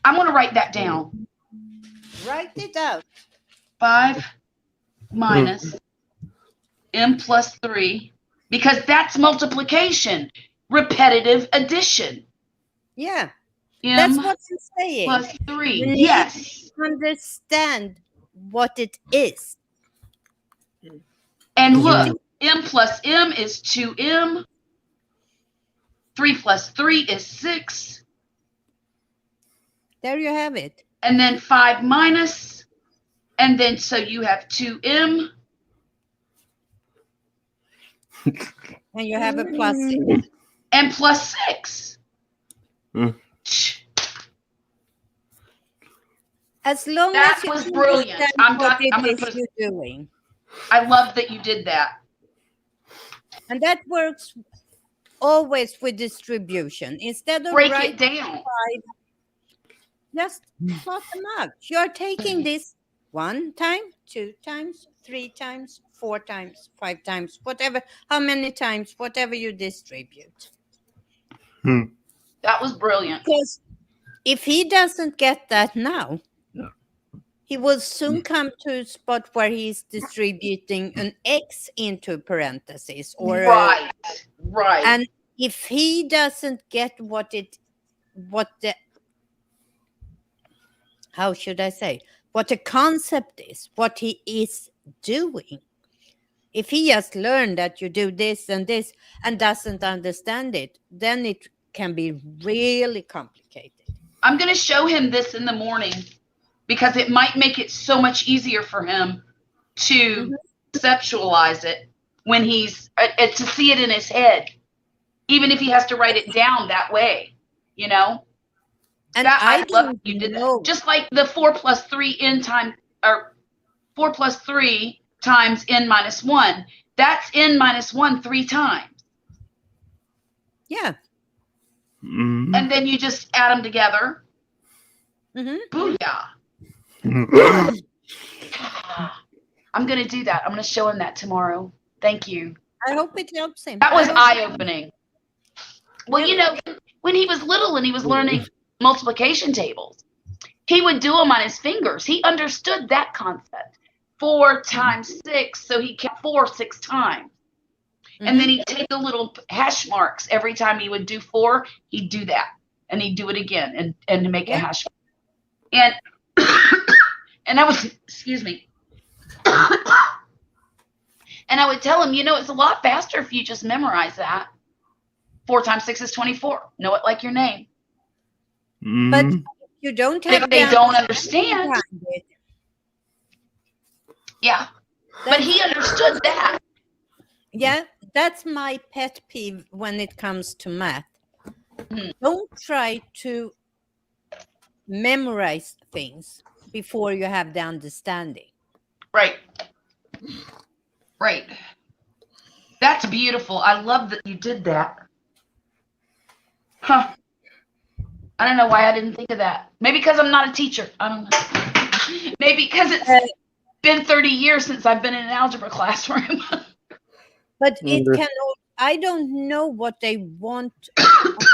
I'm going to write that down. Write it out. 5 minus m plus 3, because that's multiplication, repetitive addition. Yeah, M that's what you're saying. plus 3. You need Yes. to understand what it is. And look, m plus m is 2m. 3 plus 3 is 6. There you have it. And then 5 minus, and then so you have 2m. And you have a plus 6. And plus 6. As long That as you was brilliant. understand what I'm gonna it put is a- you're doing. I love that you did that. And that works always with distribution. Instead of Break writing it down. 5, just plot them out. You're taking this 1 time, 2 times, 3 times, 4 times, 5 times, whatever, how many times, whatever you distribute. That was brilliant. Because if he doesn't get that now, he will soon come to a spot where he's distributing an X into parentheses or Right. Right. and if he doesn't get how should I say, what the concept is, what he is doing. If he just learned that you do this and doesn't understand it, then it can be really complicated. I'm going to show him this in the morning because it might make it so much easier for him to conceptualize it when he's to see it in his head, even if he has to write it down that way, you know. And that, I love don't you did know. that. Just like the 4 plus 3 in time, or 4 plus 3 times n minus 1. That's n minus 1 3 times. Yeah. Mhm. And then you just add them together. Mhm. Booyah. I'm going to do that. I'm going to show him that tomorrow. Thank you. I hope it helps him. That was I hope- eye-opening. Well, Yeah. you know, when he was little and he was learning multiplication tables, he would do them on his fingers. He understood that concept. 4 times 6, so he kept 4 6 times. And then he'd take the little hash marks every time he would do 4, he'd do that. And he'd do it again and to make a hash mark. And and I was, excuse me. And I would tell him, you know, it's a lot faster if you just memorize that. 4 times 6 is 24. Know it like your name. But Mhm. you don't If have they the don't understand, understanding behind it. yeah. But he understood that. Yeah, that's my pet peeve when it comes to math. Hmm. Don't try to memorize things before you have the understanding. Right. Right. That's beautiful. I love that you did that. Huh. I don't know why I didn't think of that. Maybe because I'm not a teacher. I don't know. Maybe because it's been 30 years since I've been in an algebra classroom. But it Under- can. I don't know what they want on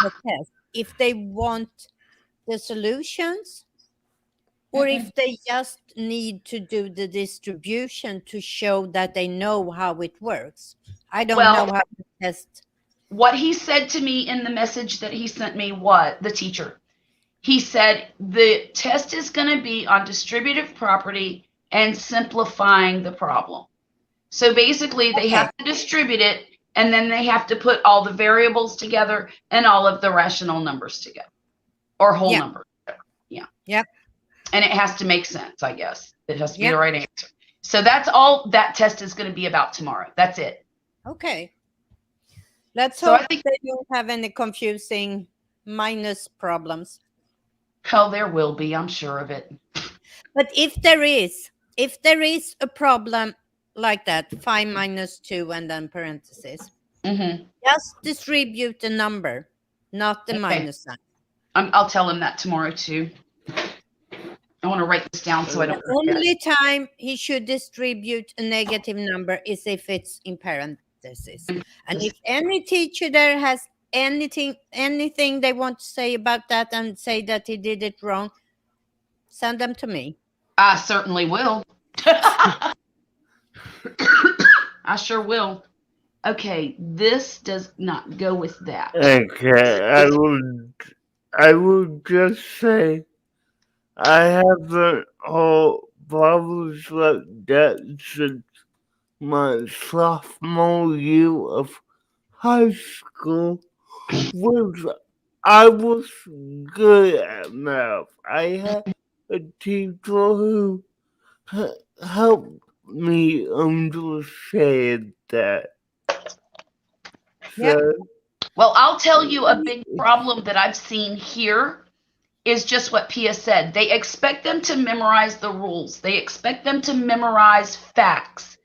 the test. If they want the solutions, or if they just need to do the distribution to show that they know how it works. I don't Well- know how to test. What he said to me in the message that he sent me, the teacher, he said the test is going to be on distributive property and simplifying the problem. So basically they have to distribute it and then they have to put all the variables together and all of the rational numbers together or whole Yeah. numbers. Yeah. Yep. And it has to make sense, I guess. It has to be Yep. the right answer. So that's all that test is going to be about tomorrow. That's it. Okay. Let's So I hope think- they don't have any confusing minus problems. Oh, there will be. I'm sure of it. But if there is a problem like that, 5 minus 2 and then parentheses, Mm-hmm. just distribute the number, not the Okay. minus sign. I'll tell him that tomorrow too. I want to write this down so I don't The forget. only time he should distribute a negative number is if it's in parentheses. And if any teacher there has anything they want to say about that and say that he did it wrong, send them to me. I certainly will. I sure will. Okay, this does not go with that. Okay, I would just say I haven't had problems like that since my sophomore year of high school. I was good at math. I had a teacher who helped me understand that. Yep. So, Well, I'll tell you a big problem that I've seen here is just what Pia said. They expect them to memorize the rules. They expect them to memorize facts,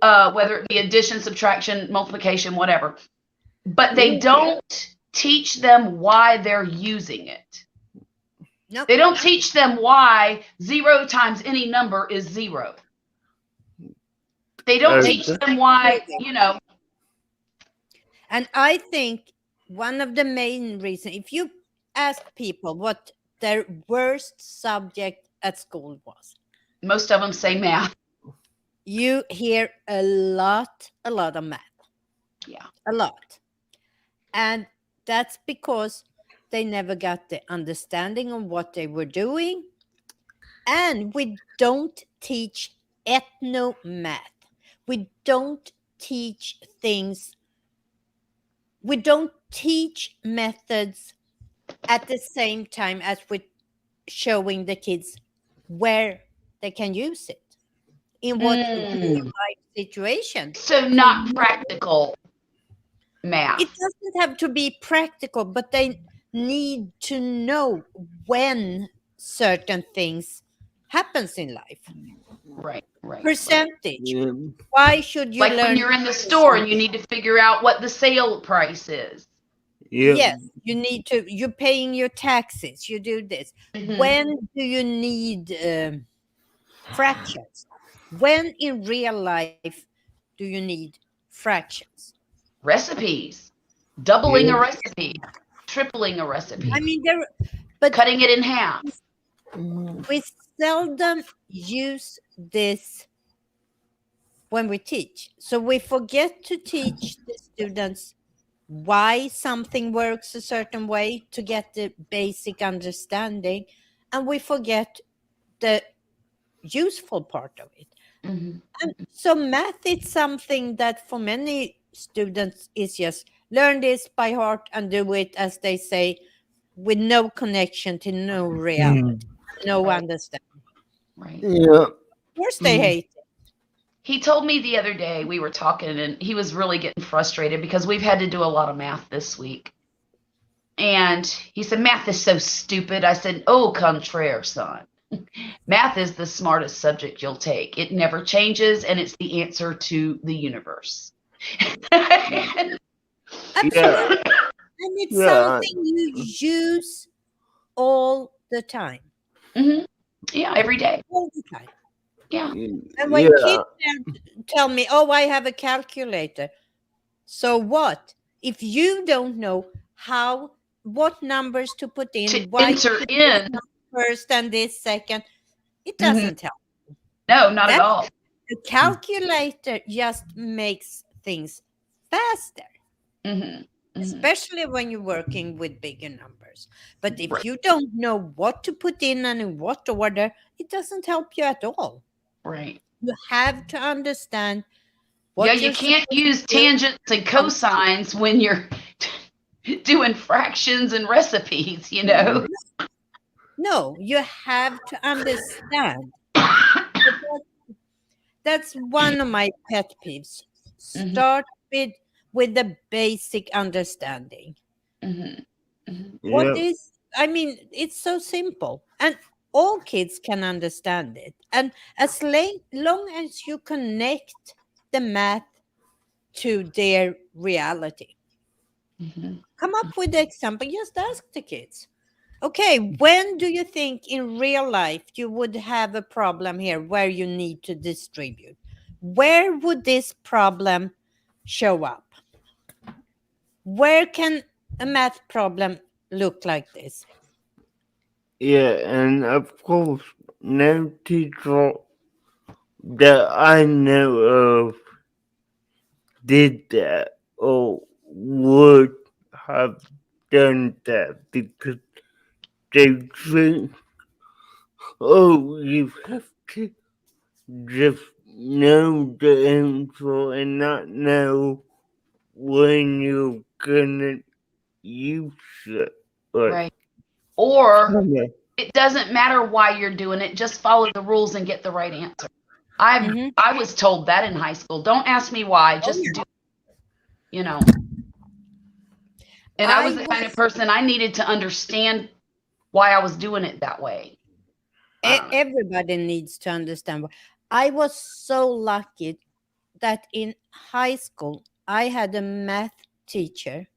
whether it be addition, subtraction, multiplication, whatever. But they don't teach them why they're using it. Nope. They don't teach them why 0 times any number is 0. They don't Okay. teach them why, And I think one of the main reasons, if you ask people what their worst subject at school was? Most of them say math. You hear a lot of math. Yeah. A lot. And that's because they never got the understanding of what they were doing. And we don't teach ethno-math. We don't teach things. We don't teach methods at the same time as we're showing the kids where they can use it. In what real life situation. So not practical math. It doesn't have to be practical, but they need to know when certain things happens in life. Right. Percentage. Yeah. Why should you Like learn? when you're in the store and you need to figure out what the sale price is. Yeah. Yes, you need to. You're paying your taxes. You do this. Mhm. When do you need fractions? When in real life do you need fractions? Recipes. Doubling Yeah. a recipe. Tripling a recipe. I mean, Cutting it in half. we seldom use this when we teach. So we forget to teach the students why something works a certain way to get the basic understanding, and we forget the useful part of it. Mhm. And so math is something that for many students is just learn this by heart and do it as they say, with no connection to no reality, no Right. understanding. Right. Yeah. Of course they hate it. He told me the other day, we were talking, and he was really getting frustrated because we've had to do a lot of math this week. And he said, math is so stupid. I said, au contraire, son. Math is the smartest subject you'll take. It never changes, and it's the answer to the universe. Absolutely. And it's Yeah. something you use all the time. Mhm. Yeah, every day. All the time. Yeah. And when Yeah. kids tell me, oh, I have a calculator. So what? If you don't know what numbers to put in, To why enter put in. this first and this second, it Mhm. doesn't help. No, not at all. The calculator just makes things faster, Mhm. Mhm. especially when you're working with bigger numbers. But if Right. you don't know what to put in and in what order, it doesn't help you at all. Right. You have to understand Yeah, what you you're can't supposed use to do. tangents and cosines when you're doing fractions and recipes, you know? No, you have to understand. That's one of my pet peeves. Mhm. Start with the basic understanding. Mhm. Mhm. What Yeah. is, I mean, it's so simple. And all kids can understand it. And as long as you connect the math to their reality, Mhm. come up with the example. Just ask the kids. Okay, when do you think in real life you would have a problem here where you need to distribute? Where would this problem show up? Where can a math problem look like this? Yeah. And of course, no teacher that I know of did that or would have done that because they think, oh, you have to just know the answer and not know when you're gonna use it. Right. Or Yeah. it doesn't matter why you're doing it, just follow the rules and get the right answer. I was told that in high school. Don't ask me why, just do it, you know. And I was the kind of person I needed to understand why I was doing it that way. I don't know. Everybody needs to understand. I was so lucky that in high school, I had a math teacher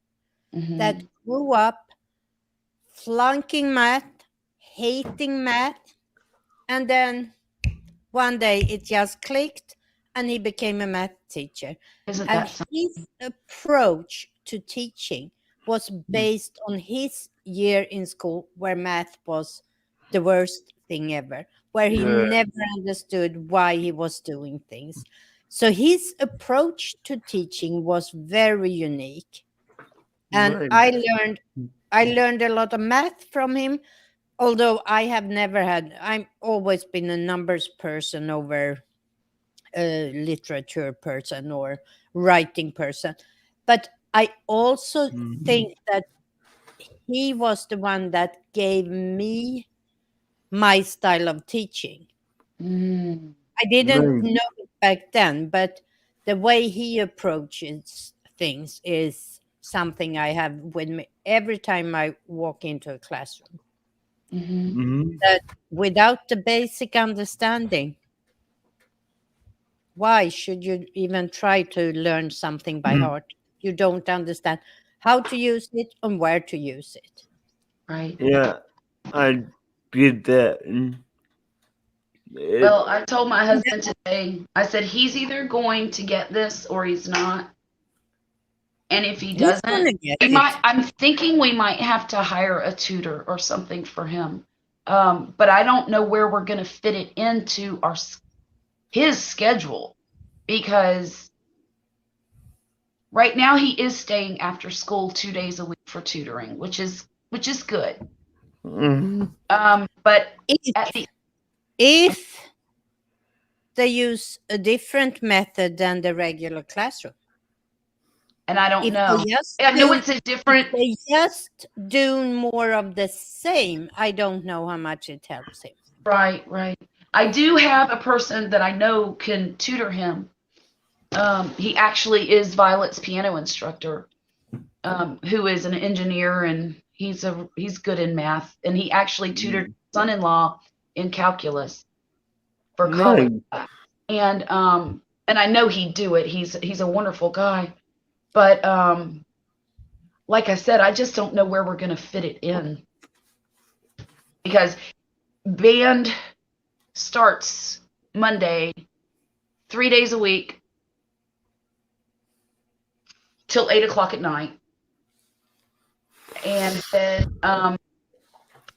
Mhm. that grew up flunking math, hating math, and then one day it just clicked and he became a math teacher. Isn't And that something? his approach to teaching was based on his year in school where math was the worst thing ever, where he Yeah. never understood why he was doing things. So his approach to teaching was very unique. And Right. I learned a lot of math from him, although I've always been a numbers person over a literature person or writing person. But I also Mhm. think that he was the one that gave me my style of teaching. Mm. I didn't Right. know it back then, but the way he approaches things is something I have with me every time I walk into a classroom. Mhm. Mhm. That without the basic understanding, why should you even try to learn something by heart? You don't understand how to use it and where to use it. Right. Yeah, I did that. And it, Well, I told my husband today, I said, he's either going to get this or he's not. And if he He's gonna doesn't, get we might, it. I'm thinking we might have to hire a tutor or something for him. But I don't know where we're going to fit it into his schedule, because right now he is staying after school 2 days a week for tutoring, which is good. mhm. But at If, the if they use a different method than the regular classroom, and I don't if know. they just I know do, it's a different. they just do more of the same, I don't know how much it helps him. Right. I do have a person that I know can tutor him. He actually is Violet's piano instructor, who is an engineer, and he's good in math, and he actually tutored his son-in-law in calculus for college. Right. And I know he'd do it. He's a wonderful guy, but like I said, I just don't know where we're going to fit it in, because band starts Monday, 3 days a week till 8 o'clock at night. And then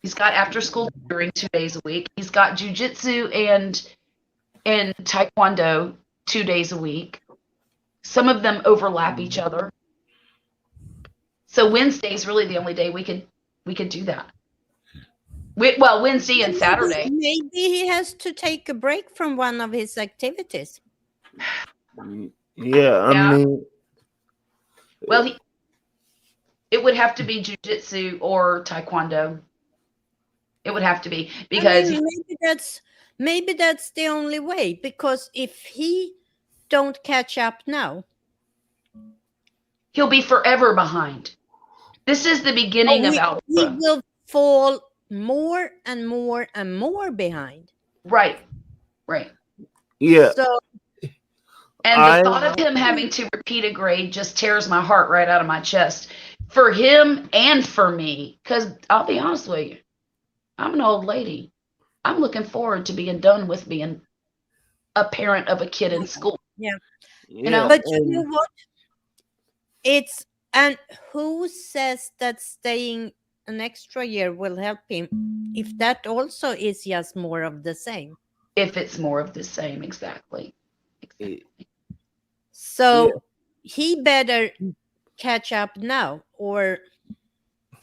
he's got after school tutoring 2 days a week. He's got jujitsu and taekwondo 2 days a week. Some of them overlap each other. So Wednesday's really the only day we could do that. Well, Wednesday and Saturday. Maybe he has to take a break from one of his activities. Yeah, I Yeah. mean, Well, it would have to be jujitsu or taekwondo. It would have to be, because maybe that's the only way, because if he don't catch up now, he'll be forever behind. This is the beginning of he algebra. will fall more and more and more behind. Right. yeah, So And the thought of him having to repeat a grade just tears my heart right out of my chest, for him and for me. Because I'll be honest with you, I'm an old lady. I'm looking forward to being done with being a parent of a kid in school. yeah, know, but you know what? And who says that staying an extra year will help him if that also is just more of the same? If it's more of the same, exactly. So he better catch up now, or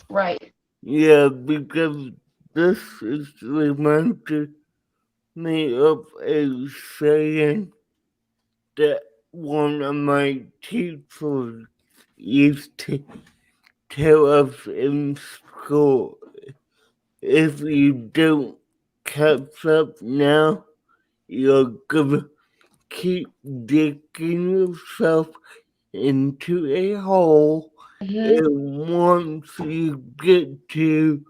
right. Yeah, because this is reminded me of a saying that one of my teachers used to tell us in school. If you don't catch up now, you're gonna keep digging yourself into a hole. Mm-hmm. And once you get to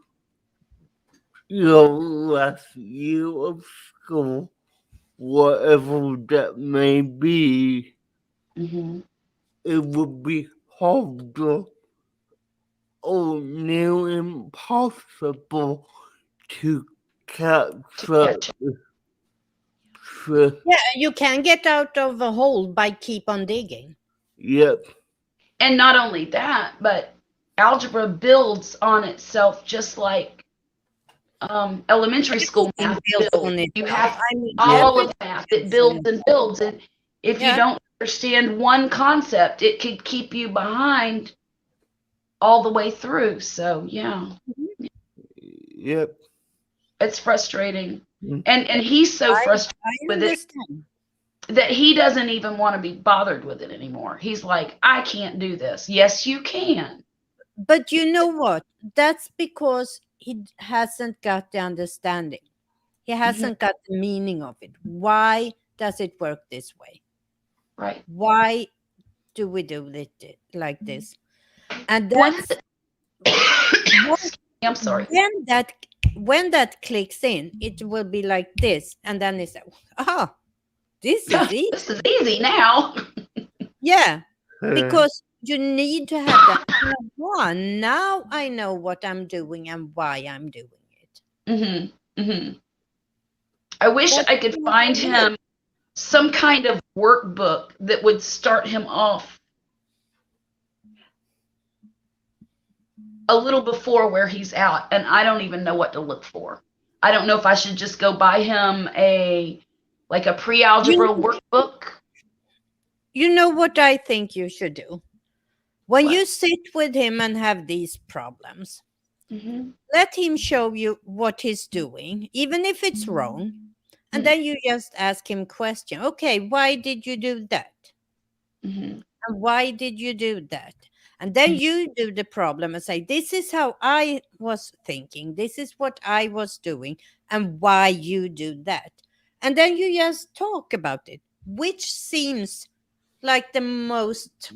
your last year of school, whatever that may be, Mm-hmm. it would be harder or near impossible to catch up. yeah, you can get out of a hole by keep on digging. Yep. And not only that, but algebra builds on itself just like elementary school math Everything builds builds. on You itself. have I mean, all everything of math. It builds on builds and builds. And if you Yeah. don't understand one concept, it could keep you behind all the way through. So yeah, Yep. it's frustrating. Mm. And he's so frustrated I with it understand. that he doesn't even want to be bothered with it anymore. He's like, I can't do this. Yes, you can. But you know what? That's because he hasn't got the understanding. He hasn't got the meaning of it. Why does it work this way? Right. Why do we do it like this? And One that's I'm sorry. when that clicks in, it will be like this, and then it's like, oh, this is easy. This is easy now. Yeah, because you need to have that. Now I know what I'm doing and why I'm doing it. I wish That's I could what find it is. him some kind of workbook that would start him off a little before where he's out, and I don't even know what to look for. I don't know if I should just go buy him a pre-algebra workbook. You know what I think you should do? When What? you sit with him and have these problems, let him show you what he's doing, even if it's wrong. And then you just ask him question. Okay, why did you do that? And why did you do that? And then you do the problem and say, this is how I was thinking. This is what I was doing and why you do that. And then you just talk about it, which seems like the most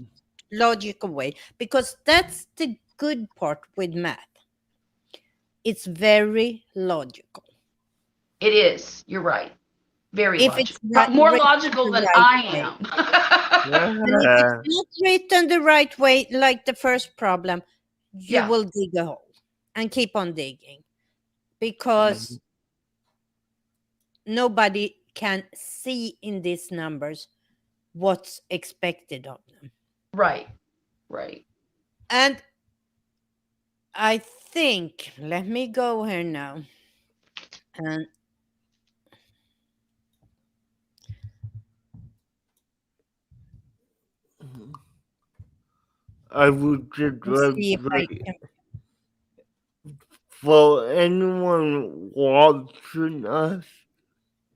logical way, because that's the good part with math. It's very logical. It is. You're right. Very If it's logical. More written logical the than right I way. am. And if it's not written the right way, like the first problem, you Yeah. will dig a hole and keep on digging, because nobody can see in these numbers what's expected of them. Right. And I think, let me go here now. And I would just let's see if I like can. for anyone watching us,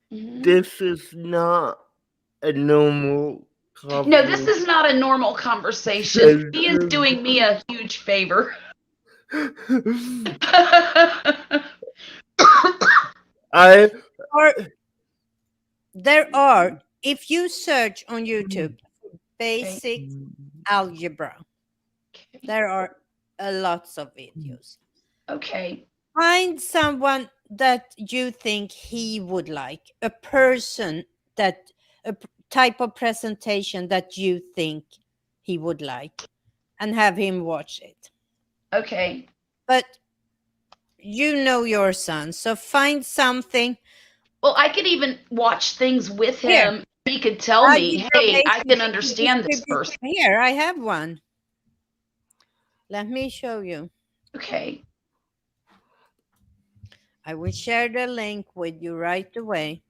this is not a normal conversation. No, this is not a normal conversation. He is doing me a huge favor. There are, if you search on YouTube, basic algebra, there are lots of videos. Okay. Find someone that you think he would like, a person that, a type of presentation that you think he would like, and have him watch it. Okay. But you know your son, so find something. Well, I could even watch things with Here. him. He could tell me, hey, I can understand this person. Here, I have one. Let me show you. Okay. I will share the link with you right away.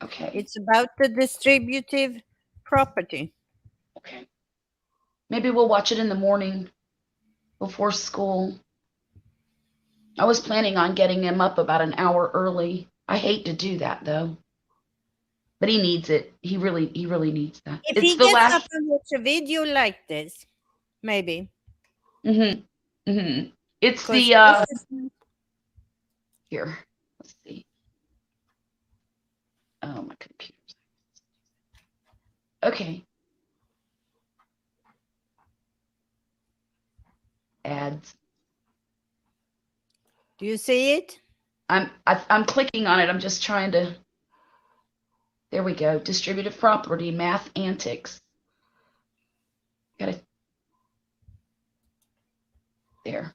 Okay. It's about the distributive property. Okay. Maybe we'll watch it in the morning before school. I was planning on getting him up about an hour early. I hate to do that though. But he needs it. He really needs that. If he gets up and watch a video like this, maybe. It's the here. Let's see. Oh, my computer. Okay. Ads. Do you see it? I'm clicking on it. I'm just trying to. There we go. Distributive property, math antics. Got it. There.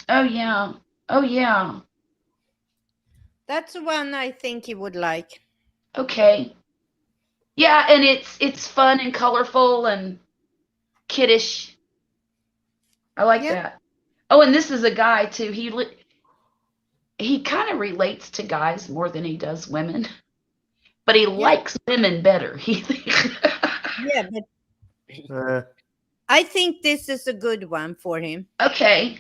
Oh yeah. Oh yeah. That's the one I think he would like. Okay. Yeah, and it's fun and colorful and kiddish. I like Yeah. that. Oh, and this is a guy too. He kind of relates to guys more than he does women, but he likes women better. Yeah, but I think this is a good one for him. Okay.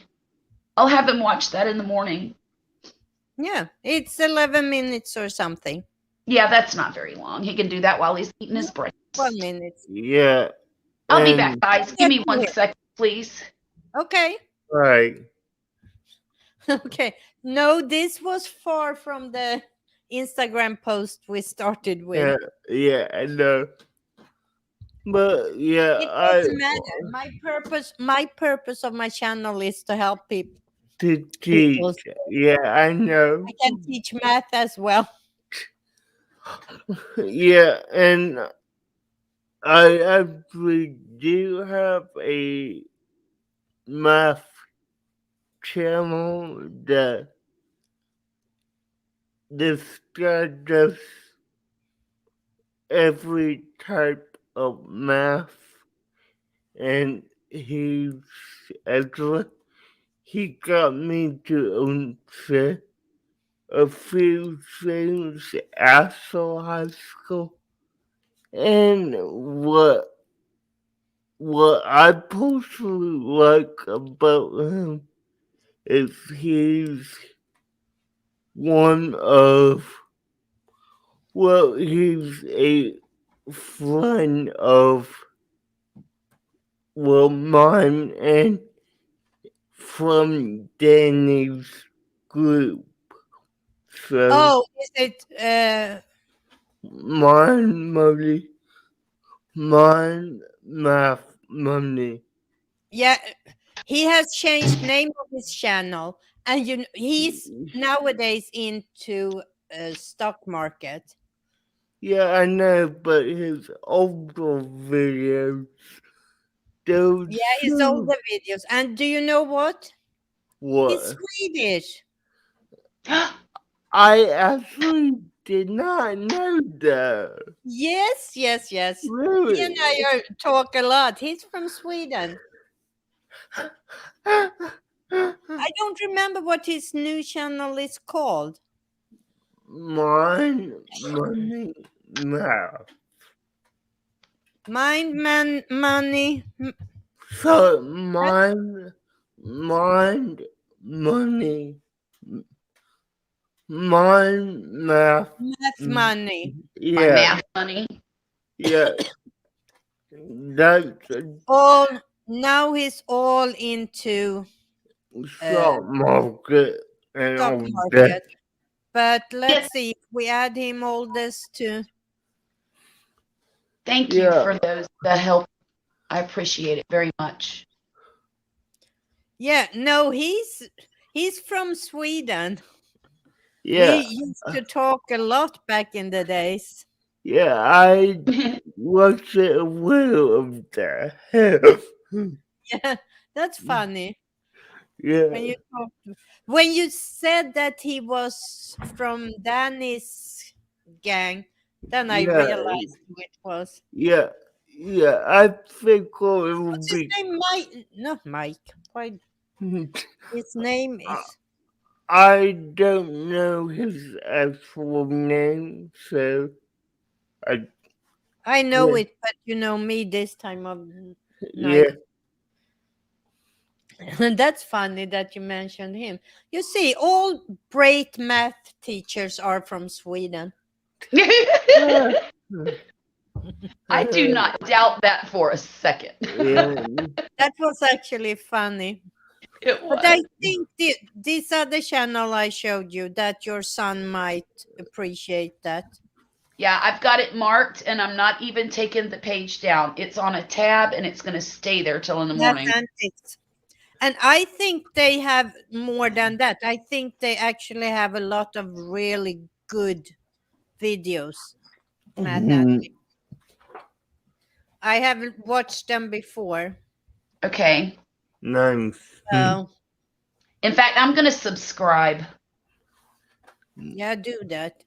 I'll have him watch that in the morning. Yeah, it's 11 minutes or something. Yeah, that's not very long. He can do that while he's eating his breakfast. 1 minute. Yeah. I'll be back, guys. Give me 1 Yeah. second, please. Okay. Right. Okay. No, this was far from the Instagram post we started with. Yeah, I know. But yeah, It doesn't matter. My purpose of my channel is to help people. to teach. Yeah, I know. I can teach math as well. Yeah, and I actually do have a math channel that discusses every type of math, and he got me to answer a few things after high school, and what I personally like about him is he's a friend of mine and from Danny's group. So Oh, is it Mind Math Money. yeah, he has changed name of his channel, and he's nowadays into stock market. Yeah, I know, but his older videos, those His older videos. And do you know what? what? He's Swedish. I actually did not know that. Yes. Really? He and I talk a lot. He's from Sweden. I don't remember what his new channel is called. Money Math. Money. So Mind Money. Mind Math. Math Money. My Yeah, math money. yeah. That's Now he's all into stock market and stock all that. market. But let's see if we add him all this to. Thank you for the help. I appreciate it very much. Yeah, no, he's from Sweden. Yeah, We used to talk a lot back in the days. yeah. I wasn't aware of that. Yeah, that's funny. Yeah, When you said that he was from Danny's gang, then I realized who it was. yeah. I think it would What's his be. name? Not Mike. Why? His name is. I don't know his actual name, so I know it, but you know me this time of yeah. night. That's funny that you mentioned him. You see, all great math teachers are from Sweden. I do not doubt that for a second. That was actually funny. It was. But I think this other channel I showed you, that your son might appreciate that. Yeah, I've got it marked and I'm not even taking the page down. It's on a tab and it's going to stay there till in the morning. And I think they have more than that. I think they actually have a lot of really good videos. I haven't watched them before. Okay. Nice. So, in fact, I'm going to subscribe. Yeah, do that.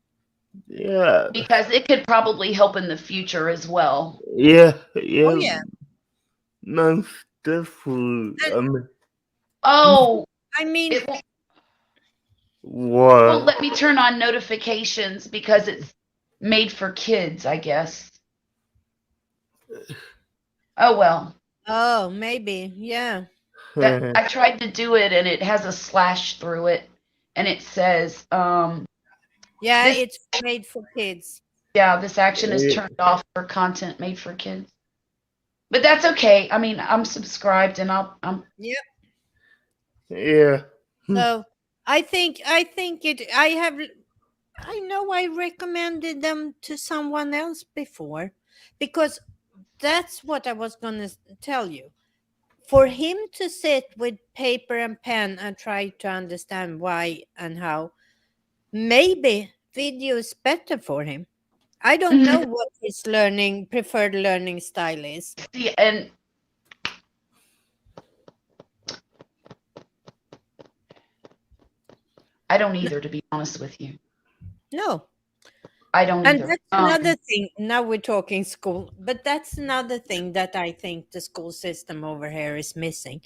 Yeah. Because it could probably help in the future as well. Yeah. Oh, yeah. Most definitely. Oh, I mean, it won't What? let me turn on notifications because it's made for kids, I guess. Oh well. oh, maybe, yeah. That I tried to do it and it has a slash through it and it says Yeah, this it's made for kids. this action is turned off for content made for kids. But that's okay. I mean, I'm subscribed and I'm Yep. Yeah. So I think I know I recommended them to someone else before, because that's what I was going to tell you. For him to sit with paper and pen and try to understand why and how, maybe video is better for him. I don't know what his preferred learning style is. see and I don't either, to be honest with you. No. I don't And either. that's another thing. Now we're talking school, but that's another thing that I think the school system over here is missing.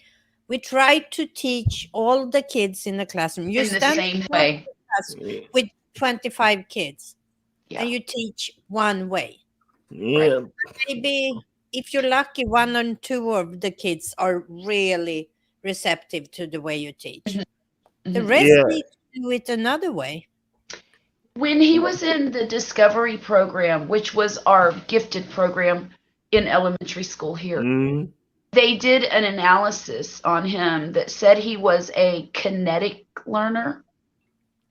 We try to teach all the kids in the classroom. You in the stand same in way. class with 25 kids Yeah. and you teach one way. Yeah. Maybe if you're lucky, one or two of the kids are really receptive to the way you teach. The Mhm. rest Yeah. need to do it another way. When he was in the Discovery program, which was our gifted program in elementary school here, Mm. they did an analysis on him that said he was a kinetic learner.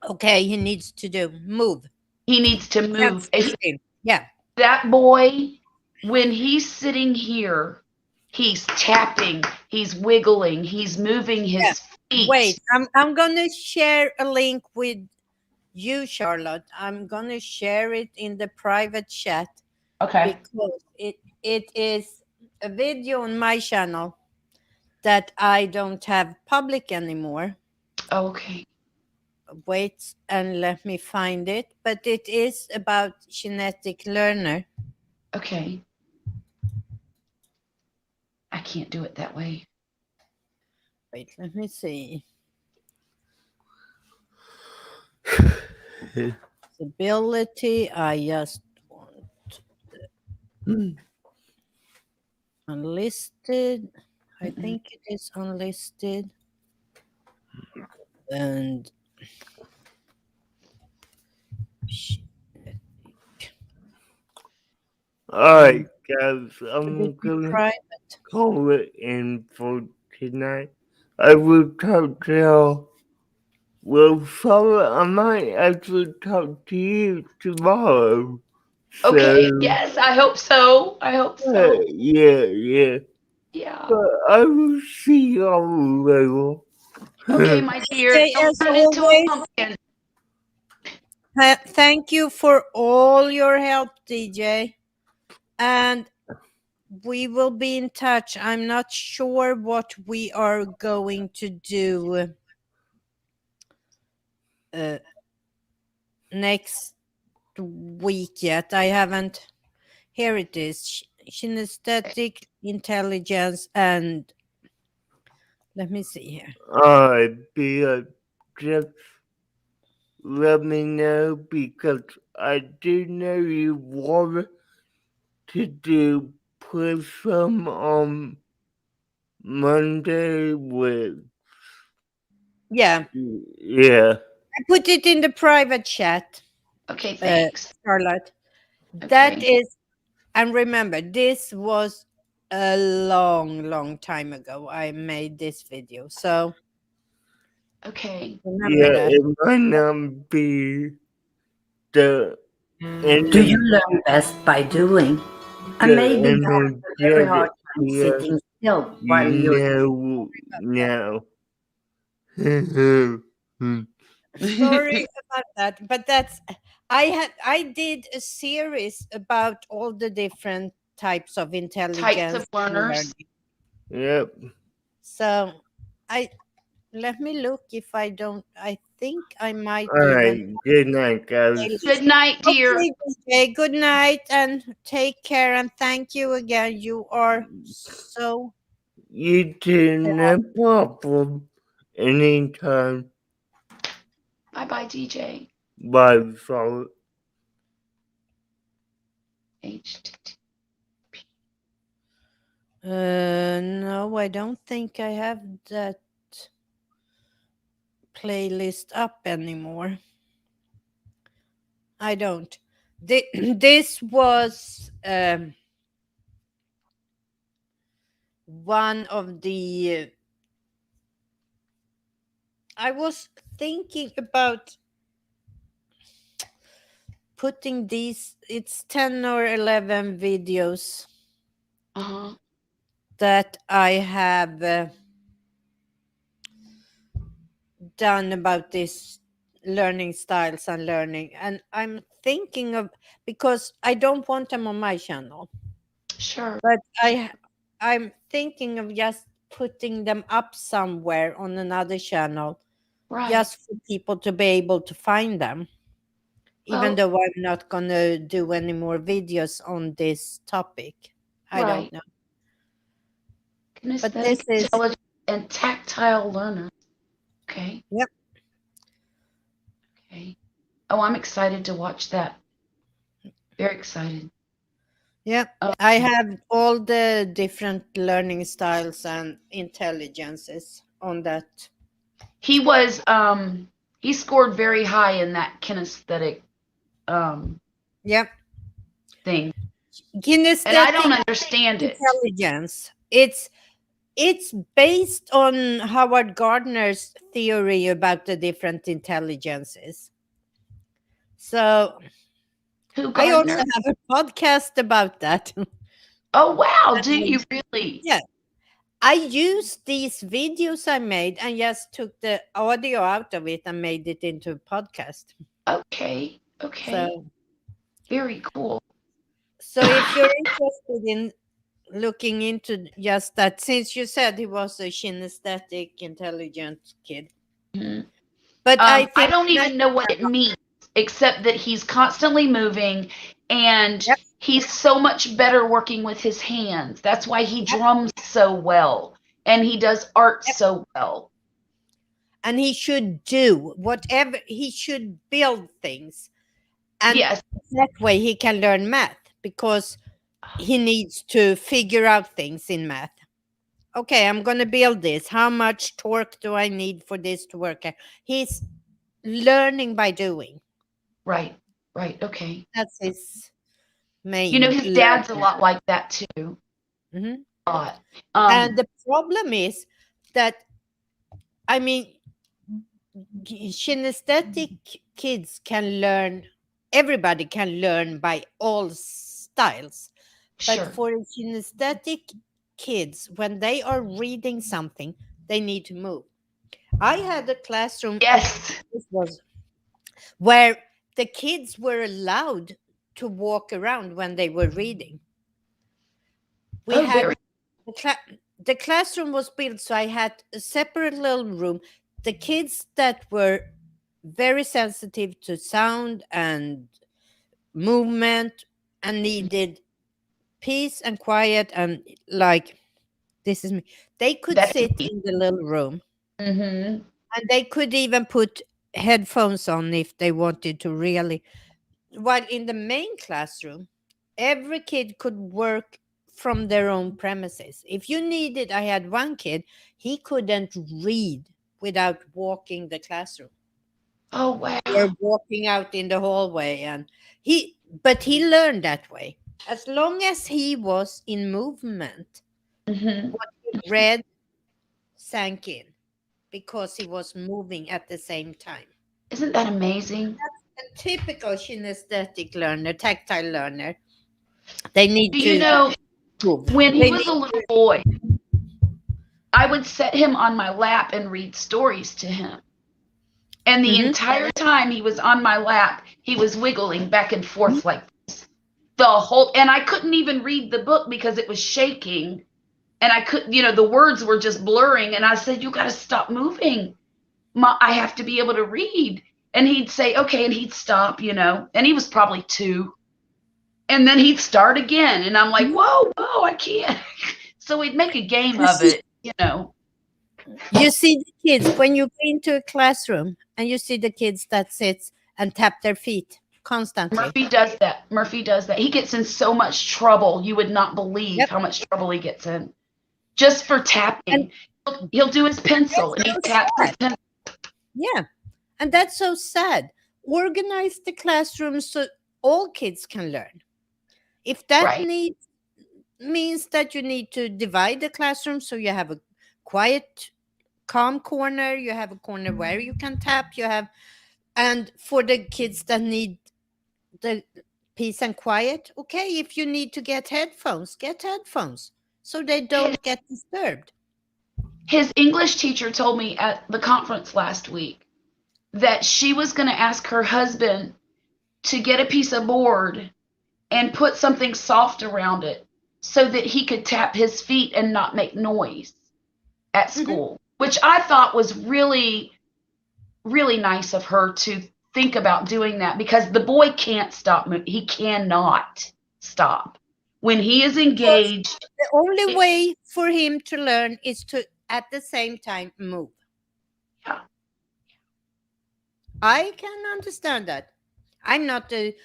Okay, he needs to move. He needs to move. Yeah. That boy, when he's sitting here, he's tapping, he's wiggling, he's moving his feet. Wait, I'm gonna share a link with you, Charlotte. I'm gonna share it in the private chat Okay. because it is a video on my channel that I don't have public anymore. Okay. Wait and let me find it, but it is about genetic learner. Okay. I can't do it that way. Wait, let me see. Disability. I just want unlisted. I think it is unlisted. And Alright, guys, I'm Would it be gonna private? call it in for tonight. I will talk to y'all. Well, Charlotte, I might actually talk to you tomorrow. Okay. So, Yes, I hope so. I hope so. yeah. Yeah. But I will see y'all later. Okay, my dear. Okay, Don't as turn into a always, pumpkin. Thank you for all your help, DJ. And we will be in touch. I'm not sure what we are going to do next week yet. I haven't. Here it is. Kinesthetic intelligence and let me see here. Alright, Bea, just let me know because I do know you want to do Prism on Monday with. Yeah. Yeah. I put it in the private chat. Okay, thanks. Charlotte. Okay. That is, and remember, this was a long time ago. I made this video. So Okay. remember Yeah, that. it might not be the end Do you learn best by doing? And maybe you have a very hard time sitting still while you're now. Sorry about that, but I did a series about all the different types of intelligence Types of learners. Yep. So let me look if I don't. I think I might All right. even. Good night, guys. Good night, dear. Okay, DJ, good night and take care and thank you again. You are so. You too, no problem. anytime. Bye, DJ. Bye, Charlotte. HTTP. No, I don't think I have that playlist up anymore. I don't. This was one of the. I was thinking about putting these. It's 10 or 11 videos Uh-huh. that I have done about this learning styles and learning, and I'm thinking of, because I don't want them on my channel, Sure. but I'm thinking of just putting them up somewhere on another channel, Right. just for people to be able to find them, even Well- though I'm not gonna do any more videos on this topic. I Right. don't know. But Kinesthetic, this is- intelligent, and tactile learner. Okay. Yep. Okay. Oh, I'm excited to watch that. Very excited. Yeah, Oh. I have all the different learning styles and intelligences on that. He was he scored very high in that kinesthetic Yep. thing. Kinesthetic And I don't understand it. intelligence. It's based on Howard Gardner's theory about the different intelligences. So Who I also Gardner? have a podcast about that. Oh wow, do you really? Yeah. I used these videos I made and just took the audio out of it and made it into a podcast. Okay. Okay. So, Very cool. so if you're interested in looking into just that, since you said he was a kinesthetic, intelligent kid, Mhm. but I think don't even know what it means, except that he's constantly moving and Yep. he's so much better working with his hands. That's why he drums so well and he does art so well. and he should do whatever, he should build things, and Yes. that way he can learn math, because he needs to figure out things in math. Okay, I'm going to build this. How much torque do I need for this to work? He's learning by doing. Right. Right. Okay. That's his main. You know, his dad's a learning. lot like that too. Mhm. A lot. And the problem is that, I mean, kinesthetic kids can learn, everybody can learn by all styles. But sure. for kinesthetic kids, when they are reading something, they need to move. I had a classroom Yes. this was where the kids were allowed to walk around when they were reading. We Oh, had very the classroom was built so I had a separate little room. The kids that were very sensitive to sound and movement and needed peace and quiet, and like, this is me, they could That's sit me. in the little room, Mm-hmm. and they could even put headphones on if they wanted to, really. While in the main classroom, every kid could work from their own premises. If you needed, I had one kid, he couldn't read without walking the classroom Oh wow. or walking out in the hallway, and he learned that way. As long as he was in movement, Mm-hmm. what he read sank in, because he was moving at the same time. Isn't that amazing? A typical kinesthetic learner, tactile learner, they need Do to you know, move. when he They was need a little boy, I would set him on my lap and read stories to him. And the Mhm. entire time he was on my lap, he was wiggling back and forth like this. And I couldn't even read the book because it was shaking. And I couldn't, the words were just blurring. And I said, you got to stop moving. I have to be able to read. And he'd say, okay. And he'd stop, and he was probably 2. And then he'd start again. And I'm like, whoa, I can't. So we'd make a game of it, You see the kids when you go into a classroom and you see the kids that sit and tap their feet constantly. Murphy does that. Murphy does that. He gets in so much trouble. You would not believe Yep. how much trouble he gets in just for tapping. He'll do his pencil and he That's so taps his sad. pencil. Yeah. And that's so sad. Organize the classroom so all kids can learn. If that Right. means that you need to divide the classroom so you have a quiet, calm corner, you have a corner where you can tap, and for the kids that need the peace and quiet, okay, if you need to get headphones so they don't get disturbed. His English teacher told me at the conference last week that she was going to ask her husband to get a piece of board and put something soft around it so that he could tap his feet and not make noise at school, which I thought was really, really nice of her to think about doing that, because the boy can't stop. He cannot stop. When he is engaged, The only way for him to learn is to at the same time move. Yeah. I can understand that. I'm not a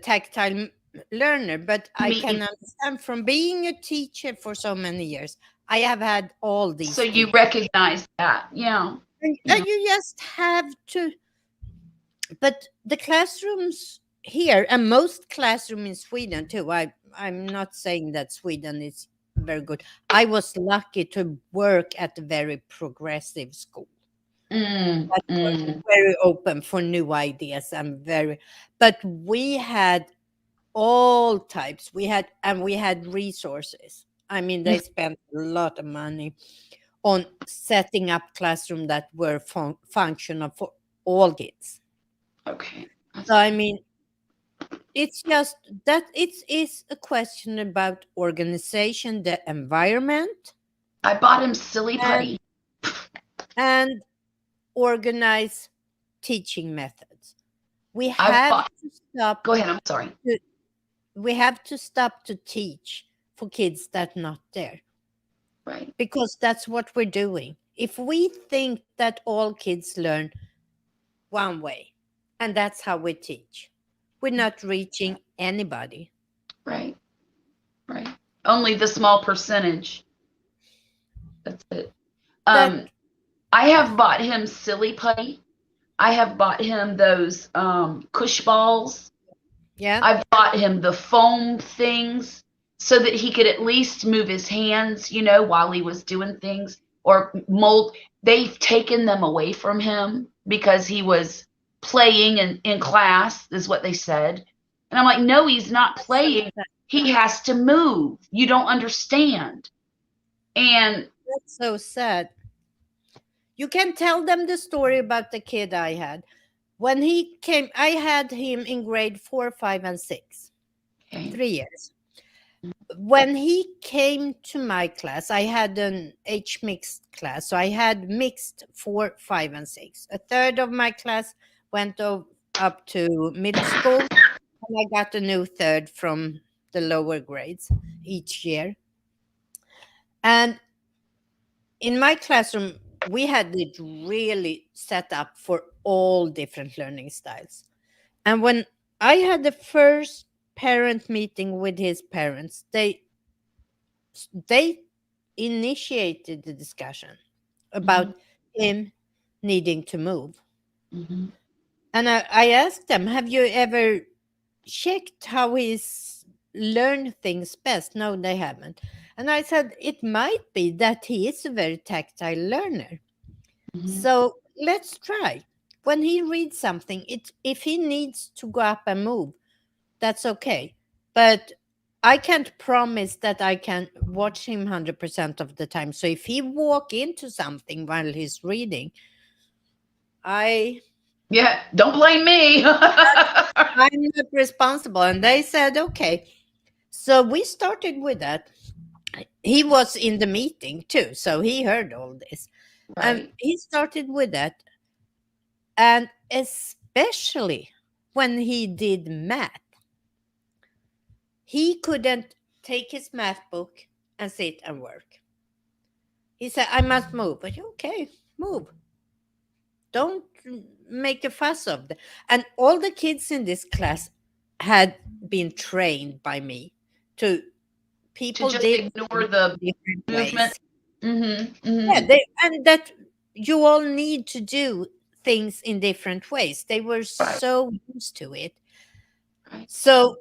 tactile learner, but I Me can either. understand from being a teacher for so many years. I have had all these. So you kids. recognize that. Yeah. And you just have to. But the classrooms here, and most classroom in Sweden too. I'm not saying that Sweden is very good. I was lucky to work at a very progressive school. That was very open for new ideas and but we had all types. We had resources. I mean, they spent a lot of money on setting up classroom that were functional for all kids. Okay. So I mean, it's just that it's a question about organization, the environment, I bought him silly putty. and organize teaching methods. We I have bought. to stop. Go ahead. I'm sorry. We have to stop to teach for kids that not there, Right. because that's what we're doing. If we think that all kids learn one way and that's how we teach, we're not reaching anybody. Right. Right. Only the small percentage. That's it. That- I have bought him silly putty. I have bought him those cush balls. Yeah. I've bought him the foam things so that he could at least move his hands, while he was doing things, or mold. They've taken them away from him because he was playing in class, is what they said. And I'm like, no, he's not playing. He has to move. You don't understand. And That's so sad. You can tell them the story about the kid I had. When he came, I had him in grade 4, 5, and 6. okay. 3 years. When he came to my class, I had an H mixed class. So I had mixed 4, 5, and 6. A third of my class went up to middle school, and I got a new third from the lower grades each year. And in my classroom, we had it really set up for all different learning styles. And when I had the first parent meeting with his parents, they initiated the discussion about him needing to move. Mm-hmm. And I asked them, have you ever checked how he's learned things best? No, they haven't. And I said, it might be that he is a very tactile learner. Mm-hmm. So let's try. When he reads something, if he needs to go up and move, that's okay. But I can't promise that I can watch him 100% of the time. So if he walk into something while he's reading, don't blame me. I'm not responsible. And they said, okay. So we started with that. He was in the meeting too, so he heard all this. Right. And he started with that. And especially when he did math, he couldn't take his math book and sit and work. He said, I must move. But okay, move. Don't make a fuss of it. And all the kids in this class had been trained by me to people just did ignore the different movement. ways. Mm-hmm. Yeah, and that you all need to do things in different ways. They were so used to it. Right. So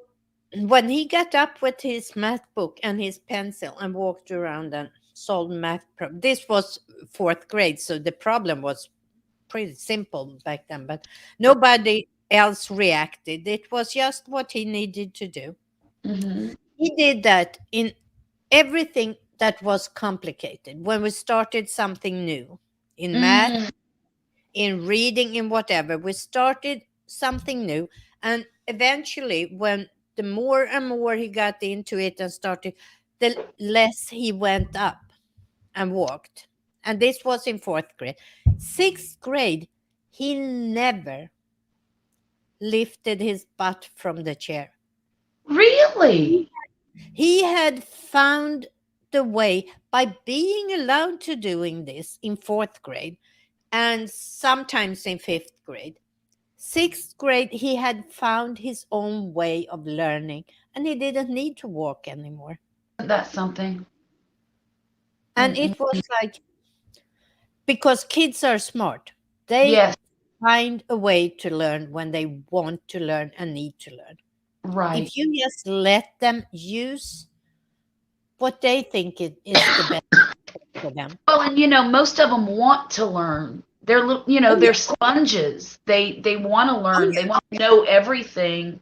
when he got up with his math book and his pencil and walked around and solved math problem, this was 4th grade, so the problem was pretty simple back then, but nobody else reacted. It was just what he needed to do. Mm-hmm. He did that in everything that was complicated. When we started something new in math, in reading, in whatever, we started something new. And eventually, when the more and more he got into it and started, the less he went up and walked. And this was in 4th grade. 6th grade, he never lifted his butt from the chair. Really? He had found the way by being allowed to doing this in 4th grade and sometimes in 5th grade. 6th grade, he had found his own way of learning and he didn't need to walk anymore. That's something. And it was like, because kids are smart, they find a way to learn when they want to learn and need to learn. Right. If you just let them use what they think is the best for them. Well, and most of them want to learn. They're they're sponges. They want to learn. They want to know everything.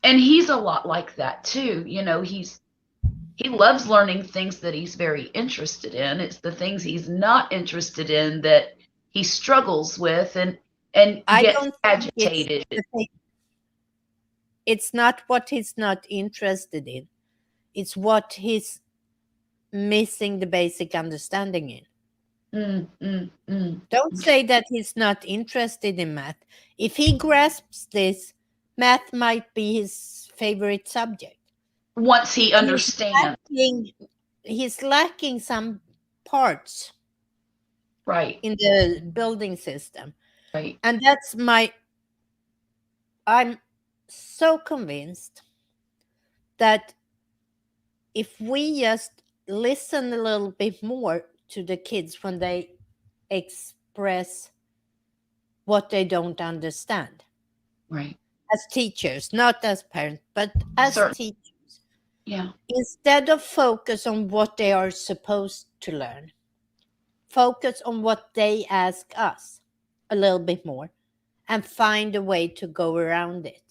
And he's a lot like that too. He loves learning things that he's very interested in. It's the things he's not interested in that he struggles with and gets agitated. It's not what he's not interested in. It's what he's missing the basic understanding in. Don't say that he's not interested in math. If he grasps this, math might be his favorite subject. Once he understands. He's lacking some parts. Right. In the building system. Right. And I'm so convinced that if we just listen a little bit more to the kids when they express what they don't understand. Right. As teachers, not as parents, but as teachers. Yeah. Instead of focus on what they are supposed to learn, focus on what they ask us a little bit more and find a way to go around it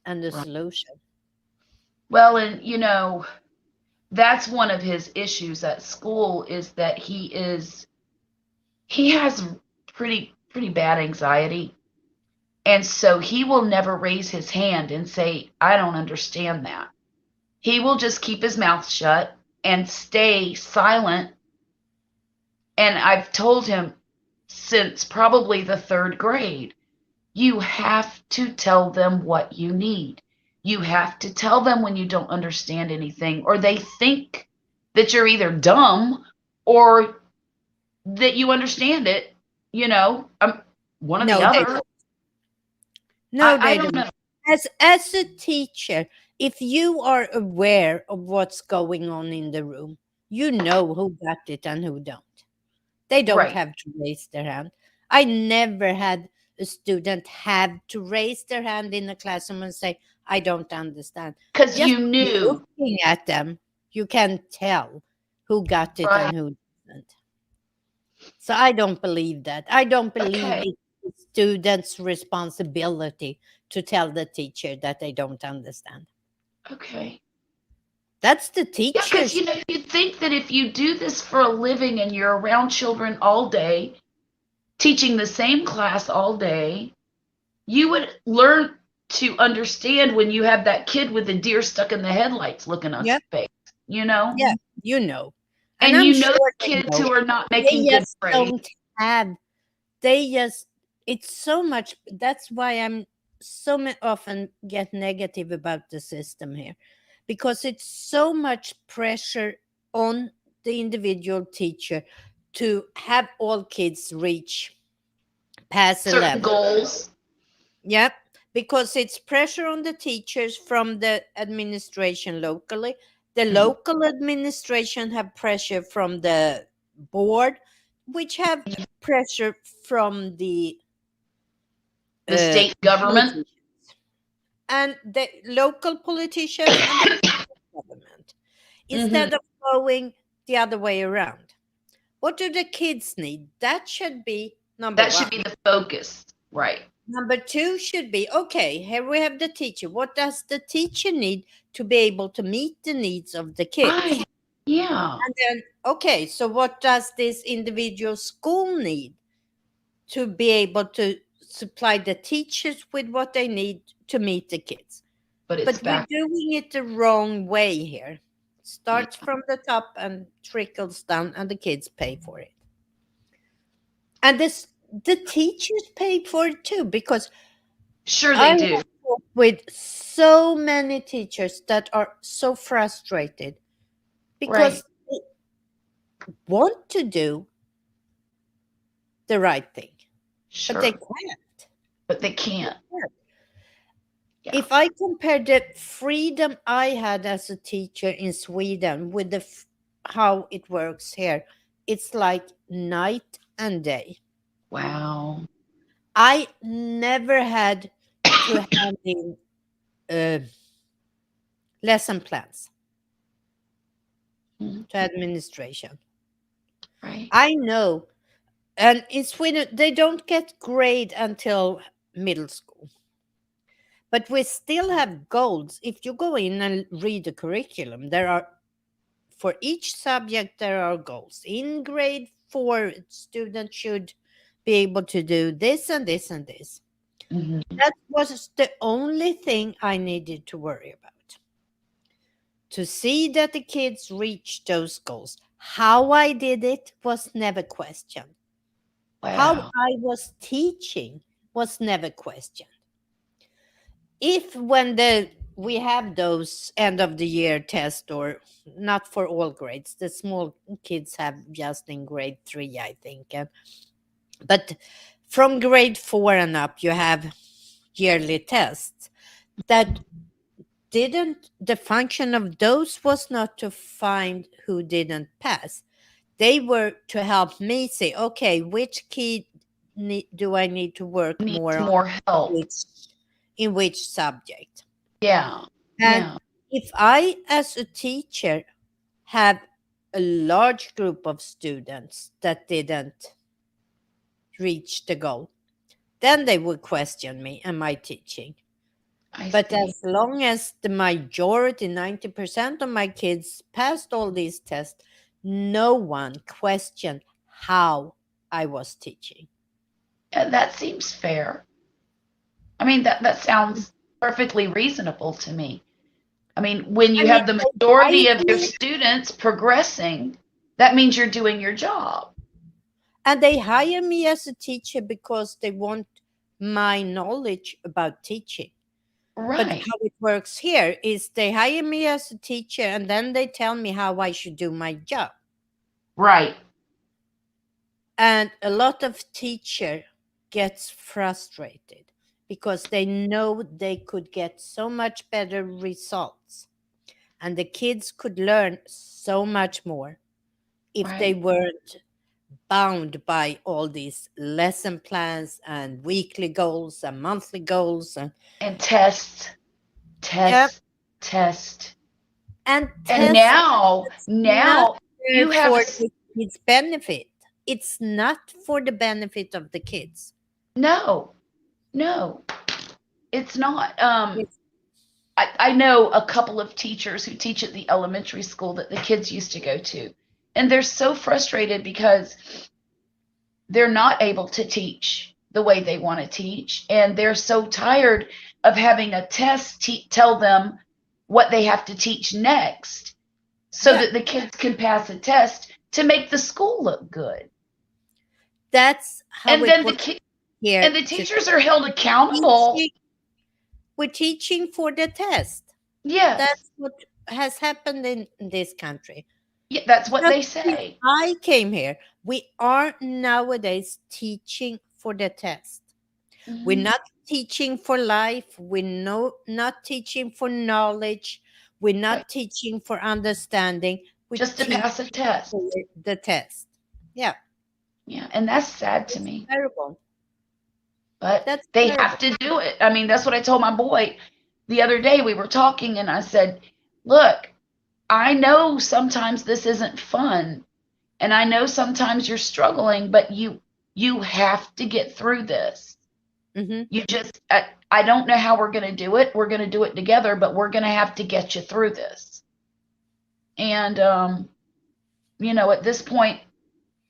and the solution. Well, and that's one of his issues at school is that he has pretty bad anxiety. And so he will never raise his hand and say, I don't understand that. He will just keep his mouth shut and stay silent. And I've told him since probably the 3rd grade, you have to tell them what you need. You have to tell them when you don't understand anything, or they think that you're either dumb or that you understand it. One or the other. No, they don't. As a teacher, if you are aware of what's going on in the room, you know who got it and who don't. They don't have to raise their hand. I never had a student have to raise their hand in the classroom and say, I don't understand. Because you knew. Looking at them, you can tell who got it and who didn't. So I don't believe that. I don't believe it's the student's responsibility to tell the teacher that they don't understand. Okay. That's the teacher's. Yeah, because you'd think that if you do this for a living and you're around children all day, teaching the same class all day, you would learn to understand when you have that kid with the deer stuck in the headlights looking on your face, Yeah, you know. And you know kids who are not making good grades. It's so much. That's why I'm so often get negative about the system here, because it's so much pressure on the individual teacher to have all kids reach past Certain 11. goals. Yep, because it's pressure on the teachers from the administration locally. The local administration have pressure from the board, which have pressure from the State government. politicians. And the local politicians and the government, instead of going the other way around. What do the kids need? That should be number That one. should be the focus, right? Number two should be, okay, here we have the teacher. What does the teacher need to be able to meet the needs of the kids? Right. Yeah. And then, okay, so what does this individual school need to be able to supply the teachers with what they need to meet the kids? But it's But we're back. doing it the wrong way here. Starts from the top and trickles down, and the kids pay for it. And the teachers pay for it too, because Sure they I do. have talked with so many teachers that are so frustrated because they want to do the right thing, Sure. but they can't. But they can't. Yeah. If I compare the freedom I had as a teacher in Sweden with how it works here, it's like night and day. Wow. I never had to hand in lesson plans Mhm. to administration. Right. I know, and in Sweden they don't get grade until middle school, but we still have goals. If you go in and read the curriculum, there are, for each subject there are goals. In grade 4, students should be able to do this and this and this. Mhm. That was the only thing I needed to worry about. To see that the kids reached those goals. How I did it was never questioned. How Wow. I was teaching was never questioned. If when we have those end of the year test, or not for all grades, the small kids have just in grade 3, I think. But from grade 4 and up, you have yearly tests. That the function of those was not to find who didn't pass. They were to help me say, okay, which kid do I need to work Needs more on more help. in which subject? Yeah. And Yeah. if I, as a teacher, have a large group of students that didn't reach the goal, then they would question me and my teaching. But see. as long as the majority, 90% of my kids passed all these tests, no one questioned how I was teaching. Yeah, that seems fair. I mean, that sounds perfectly reasonable to me. I mean, when you have the majority of your students progressing, that means you're doing your job. And they hire me as a teacher because they want my knowledge about teaching. Right. But how it works here is they hire me as a teacher and then they tell me how I should do my job. Right. And a lot of teacher gets frustrated because they know they could get so much better results and the kids could learn so much more if they weren't bound by all these lesson plans and weekly goals and monthly goals and tests. And now you have for the kids' benefit. It's not for the benefit of the kids. No, it's not. I know a couple of teachers who teach at the elementary school that the kids used to go to, and they're so frustrated because they're not able to teach the way they want to teach, and they're so tired of having a test tell them what they have to teach next so that the kids can pass a test to make the school look good. That's how and then the teachers are held accountable. We're teaching for the test. Yes. That's what has happened in this country. Yeah, that's what But they since say. I came here, we are nowadays teaching for the test. We're Mhm. not teaching for life. Not teaching for knowledge. We're Right. not teaching for understanding. We Just to teach pass a test. for the test. Yeah, Yeah, and that's sad to it's me. terrible. But That's they terrible. have to do it. I mean, that's what I told my boy the other day. We were talking, and I said, "Look, I know sometimes this isn't fun, and I know sometimes you're struggling, but you have to get through this. Hmm. You just I don't know how we're going to do it. We're going to do it together, but we're going to have to get you through this." And at this point,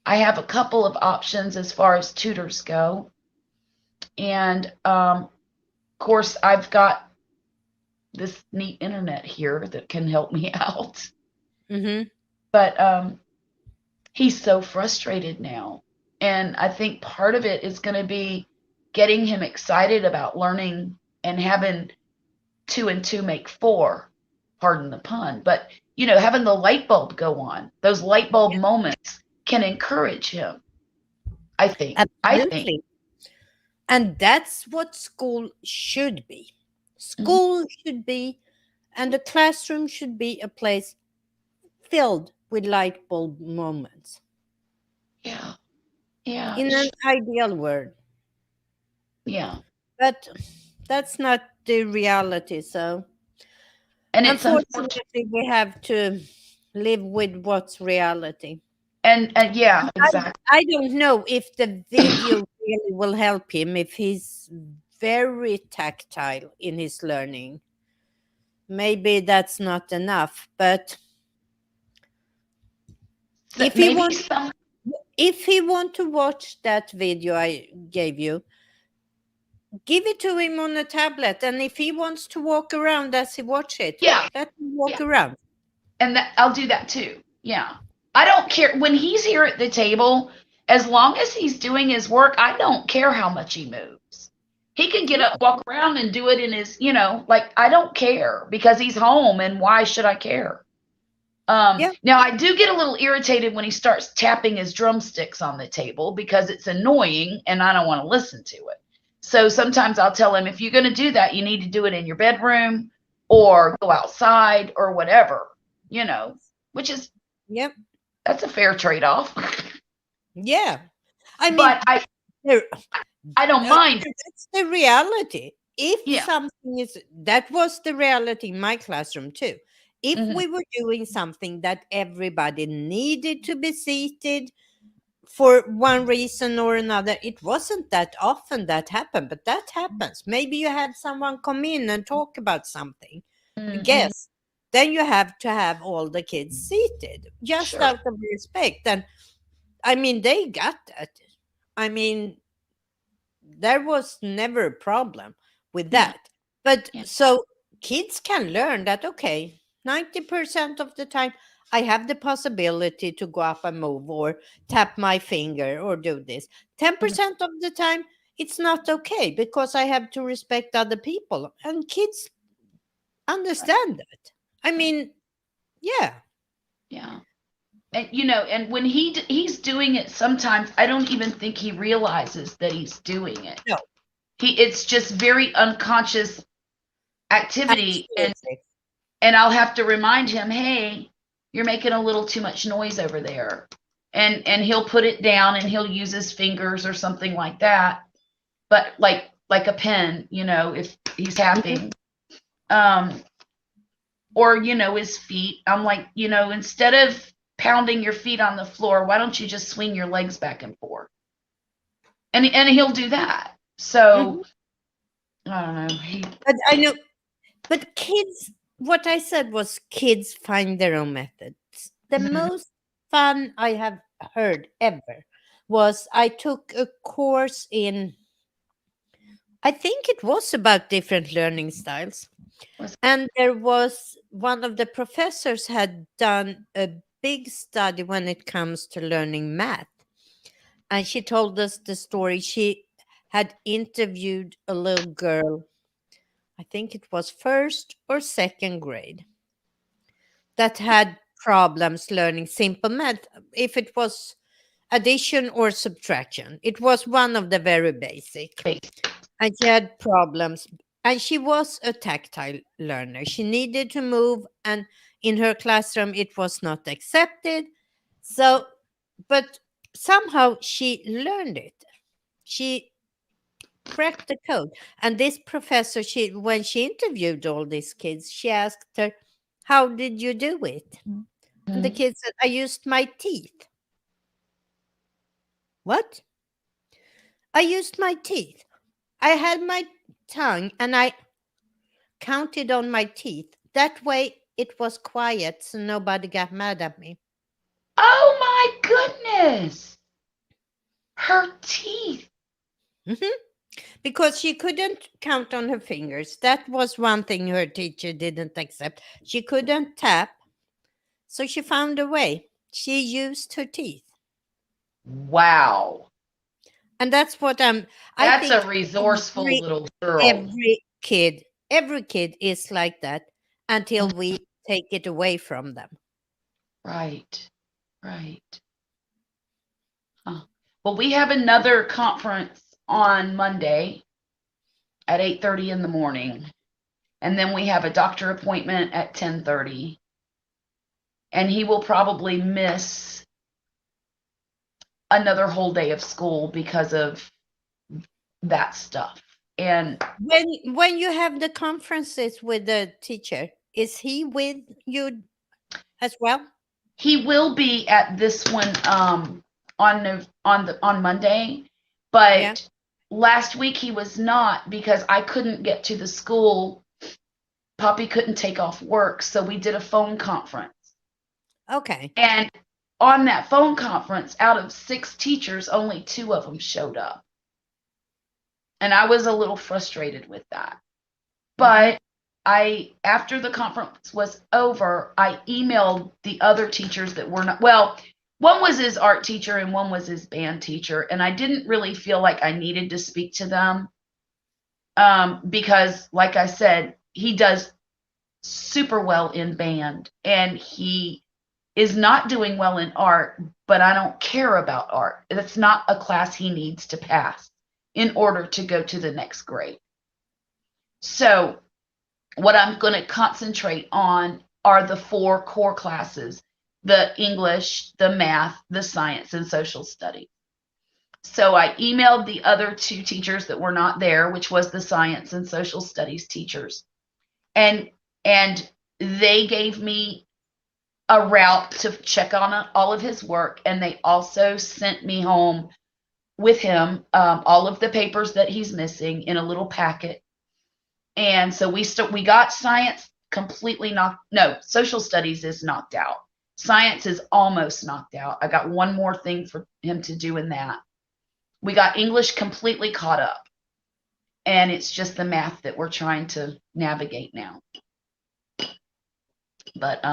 I have a couple of options as far as tutors go, and of course, I've got this neat internet here that can help me out. Hmm. But he's so frustrated now. And I think part of it is going to be getting him excited about learning and having 2 and 2 make 4, pardon the pun. But, having the light bulb go on, those light bulb moments can encourage him, I think. Absolutely. And that's what school should be. Mhm. School should be, and the classroom should be a place filled with light bulb moments Yeah. Yeah. in an ideal world. Yeah. But that's not the reality. So And it's unfortunate. unfortunately, we have to live with what's reality. And yeah, I, exactly. I don't know if the video really will help him if he's very tactile in his learning. Maybe that's not enough. But if he Maybe wants, some. if he want to watch that video I gave you, give it to him on a tablet, and if he wants to walk around as he watch it, Yeah. let him walk Yeah. around. And that I'll do that too. Yeah. I don't care when he's here at the table, as long as he's doing his work, I don't care how much he moves. He can get up, walk around and do it in his, like I don't care because he's home and why should I care? Yeah. Now I do get a little irritated when he starts tapping his drumsticks on the table because it's annoying and I don't want to listen to it. So sometimes I'll tell him if you're going to do that, you need to do it in your bedroom or go outside or whatever, which is Yep. that's a fair trade-off. Yeah. I mean, But there- I don't mind. that's the reality. If Yeah. something is, that was the reality in my classroom too. If Mhm. we were doing something that everybody needed to be seated for one reason or another, it wasn't that often that happened, but that happens. Maybe you have someone come in and talk about something. Mhm. Guess then you have to have all the kids seated just Sure. out of respect. And I mean, they got that. I mean, there was never a problem with Yeah. that. But Yeah. so kids can learn that, okay, 90% of the time I have the possibility to go up and move or tap my finger or do this. 10% of the time it's not okay because I have to respect other people. And kids understand that. I mean, yeah. Yeah. And and when he's doing it, sometimes I don't even think he realizes that he's doing it. No. It's just very unconscious activity, Absolutely. and I'll have to remind him, hey, you're making a little too much noise over there, and he'll put it down and he'll use his fingers or something like that, but like a pen, if he's tapping, or his feet. I'm like, instead of pounding your feet on the floor, why don't you just swing your legs back and forth? And he'll do that. So I don't know. But I know, but kids, what I said was kids find their own methods. The Mhm. most fun I have heard ever was I took a course in, I think it was about different learning styles. Was- And there was one of the professors had done a big study when it comes to learning math. And she told us the story. She had interviewed a little girl, I think it was first or second grade, that had problems learning simple math. If it was addition or subtraction, it was one of the very basic. And she had problems. And she was a tactile learner. She needed to move, and in her classroom, it was not accepted. So, but somehow she learned it. She cracked the code. And this professor, when she interviewed all these kids, she asked her, "How did you do it?" And the kid said, "I used my teeth." What? I used my teeth. I had my tongue and I counted on my teeth. That way it was quiet, so nobody got mad at me. Oh my goodness. Her teeth. Because she couldn't count on her fingers. That was one thing her teacher didn't accept. She couldn't tap. So she found a way. She used her teeth. Wow. And that's what I That's think a resourceful little girl. every kid is like that until we take it away from them. Right. Huh. Well, we have another conference on Monday at 8:30 in the morning. And then we have a doctor appointment at 10:30. And he will probably miss another whole day of school because of that stuff. And when you have the conferences with the teacher, is he with you as well? he will be at this one on Monday, but last week he was not because I couldn't get to the school. Poppy couldn't take off work, so we did a phone conference. Okay. And on that phone conference, out of 6 teachers, only 2 of them showed up. And I was a little frustrated with that. But after the conference was over, I emailed the other teachers that were not, well, one was his art teacher and one was his band teacher. And I didn't really feel like I needed to speak to them because, like I said, he does super well in band and he is not doing well in art, but I don't care about art. That's not a class he needs to pass in order to go to the next grade. So what I'm going to concentrate on are the 4 core classes: the English, the math, the science, and social studies. So I emailed the other 2 teachers that were not there, which was the science and social studies teachers. And they gave me a route to check on all of his work. And they also sent me home with him all of the papers that he's missing in a little packet. And so we got science completely social studies is knocked out. Science is almost knocked out. I got one more thing for him to do in that. We got English completely caught up. And it's just the math that we're trying to navigate now. But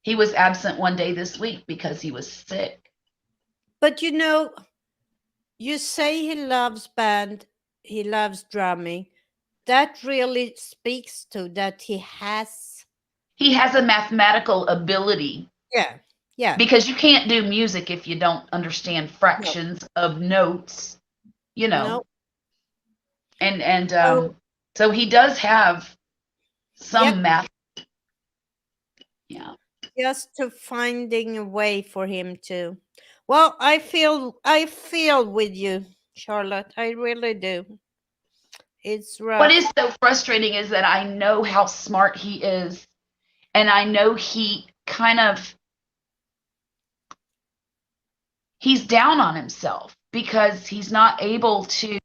he was absent one day this week because he was sick. But you say he loves band, he loves drumming. That really speaks to that he has a mathematical ability. Yeah. Because you can't do music if you don't understand fractions of notes, No. And so he does have some math. Yeah. Just to finding a way for him to. Well, I feel with you, Charlotte. I really do. It's rough. What is so frustrating is that I know how smart he is, and I know he's down on himself because he's not able to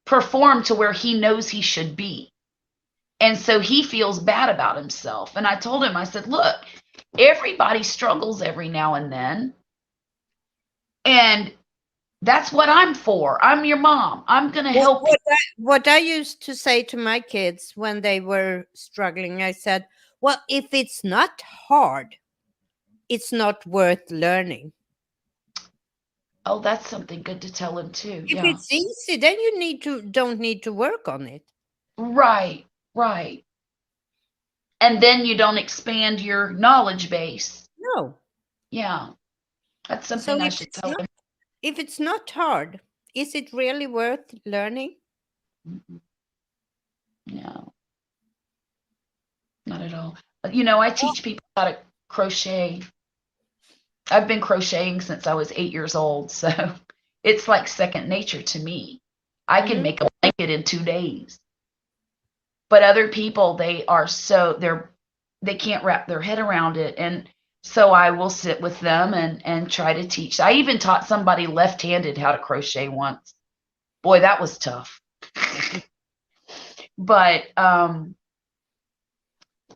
perform to where he knows he should be. And so he feels bad about himself. And I told him, I said, look, everybody struggles every now and then. And that's what I'm for. I'm your mom. I'm going to help you. What I used to say to my kids when they were struggling, I said, well, if it's not hard, it's not worth learning. Oh, that's something good to tell him too. If it's easy, then you don't need to work on it. Right. And then you don't expand your knowledge base. know. Yeah, that's So something I should tell them. if it's not hard, is it really worth learning? No, not at all. You know, I teach people how to crochet. I've been crocheting since I was 8 years old, so it's like second nature to me. I can Mhm. make a blanket in 2 days. But other people, they can't wrap their head around it, and so I will sit with them and try to teach. I even taught somebody left-handed how to crochet once. Boy, that was tough. But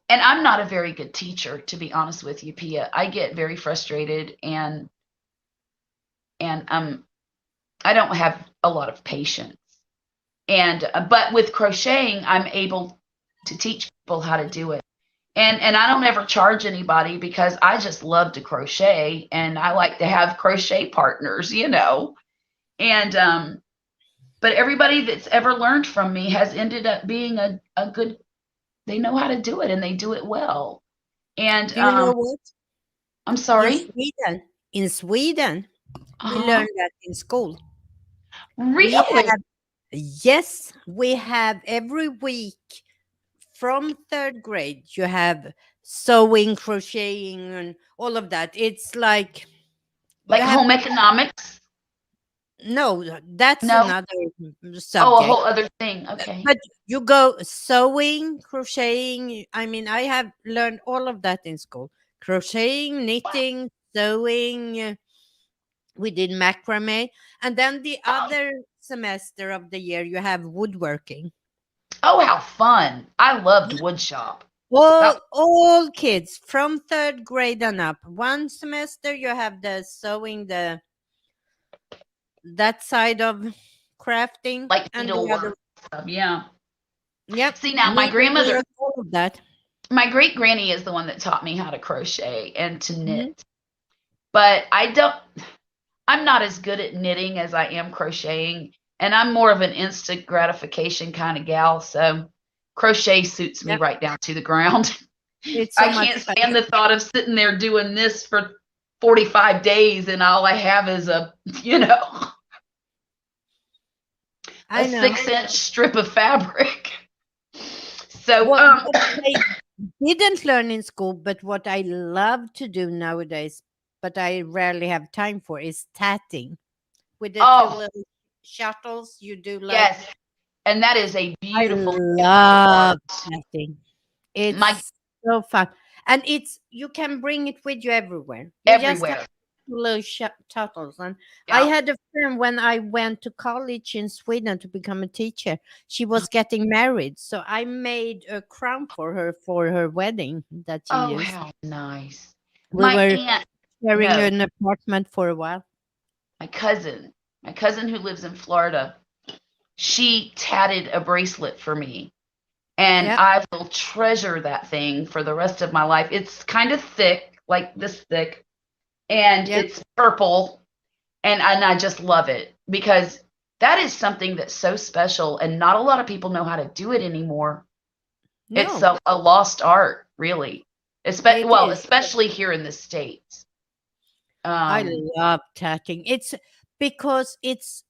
and I'm not a very good teacher, to be honest with you, Pia. I get very frustrated, and I don't have a lot of patience. And but with crocheting, I'm able to teach people how to do it. And I don't ever charge anybody because I just love to crochet, and I like to have crochet partners, you know. And but everybody that's ever learned from me has ended up being a good, they know how to do it and they do it well. And Do you know what? I'm In sorry. Sweden, we Uh-huh. learned that in school. Really? Yes, we have every week from third grade. You have sewing, crocheting, and all of that. It's like Like you have home economics? no, that's No. another Oh, a subject. whole other thing. Okay. But you go sewing, crocheting. I mean, I have learned all of that in school. Crocheting, knitting, sewing. We did macrame. And then the other semester of the year, you have woodworking. Oh, how fun. I loved wood shop. All kids from third grade and up. One semester you have the sewing, that side of crafting, Like and the needlework other. stuff. Yeah. Yep. See, now my grandmother, needlework, all of that. my great granny is the one that taught me how to crochet and to knit. Mhm. But I'm not as good at knitting as I am crocheting. And I'm more of an instant gratification kind of gal. So crochet suits me Yep. right down to the ground. It's so I much can't fun. stand the thought of sitting there doing this for 45 days and all I have is a, you know, I a know. 6-inch strip of fabric. So, What I didn't learn in school, but what I love to do nowadays, but I rarely have time for, is tatting. With the two oh, little shuttles, you do like. yes. And that is a I beautiful, love tatting. It's my so fun. And you can bring it with you everywhere. You just everywhere. have two little shuttles. And I Yeah. had a friend when I went to college in Sweden to become a teacher. She was getting married. So I made a crown for her wedding that she Oh, used. how nice. We My were aunt, sharing no, an apartment for a while. my cousin who lives in Florida, she tatted a bracelet for me. And Yep. I will treasure that thing for the rest of my life. It's kind of thick, like this thick, and Yep. it's purple. And I just love it because that is something that's so special and not a lot of people know how to do it anymore. It's No, a lost art, really. it Well, is. especially here in the States. I love tatting. It's because it's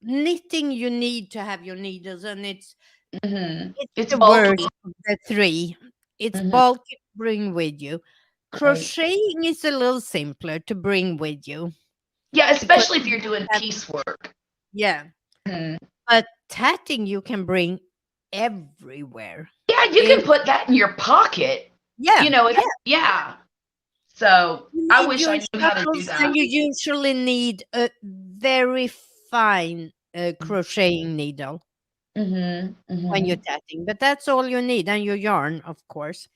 knitting, you need to have your needles, and it's It's the bulky. worst of the three. It's Mhm. bulky to bring with you. Right. Crocheting is a little simpler to bring with you. Yeah, because especially if you're you doing have- piecework. Yeah, Mhm. but tatting you can bring everywhere. Yeah, you can put that in your pocket. Yeah, You know, yeah. So you I need wish your I knew how to do shuttles, that. and you usually need a very fine crocheting needle when you're tatting. But that's all you need, and your yarn, of course.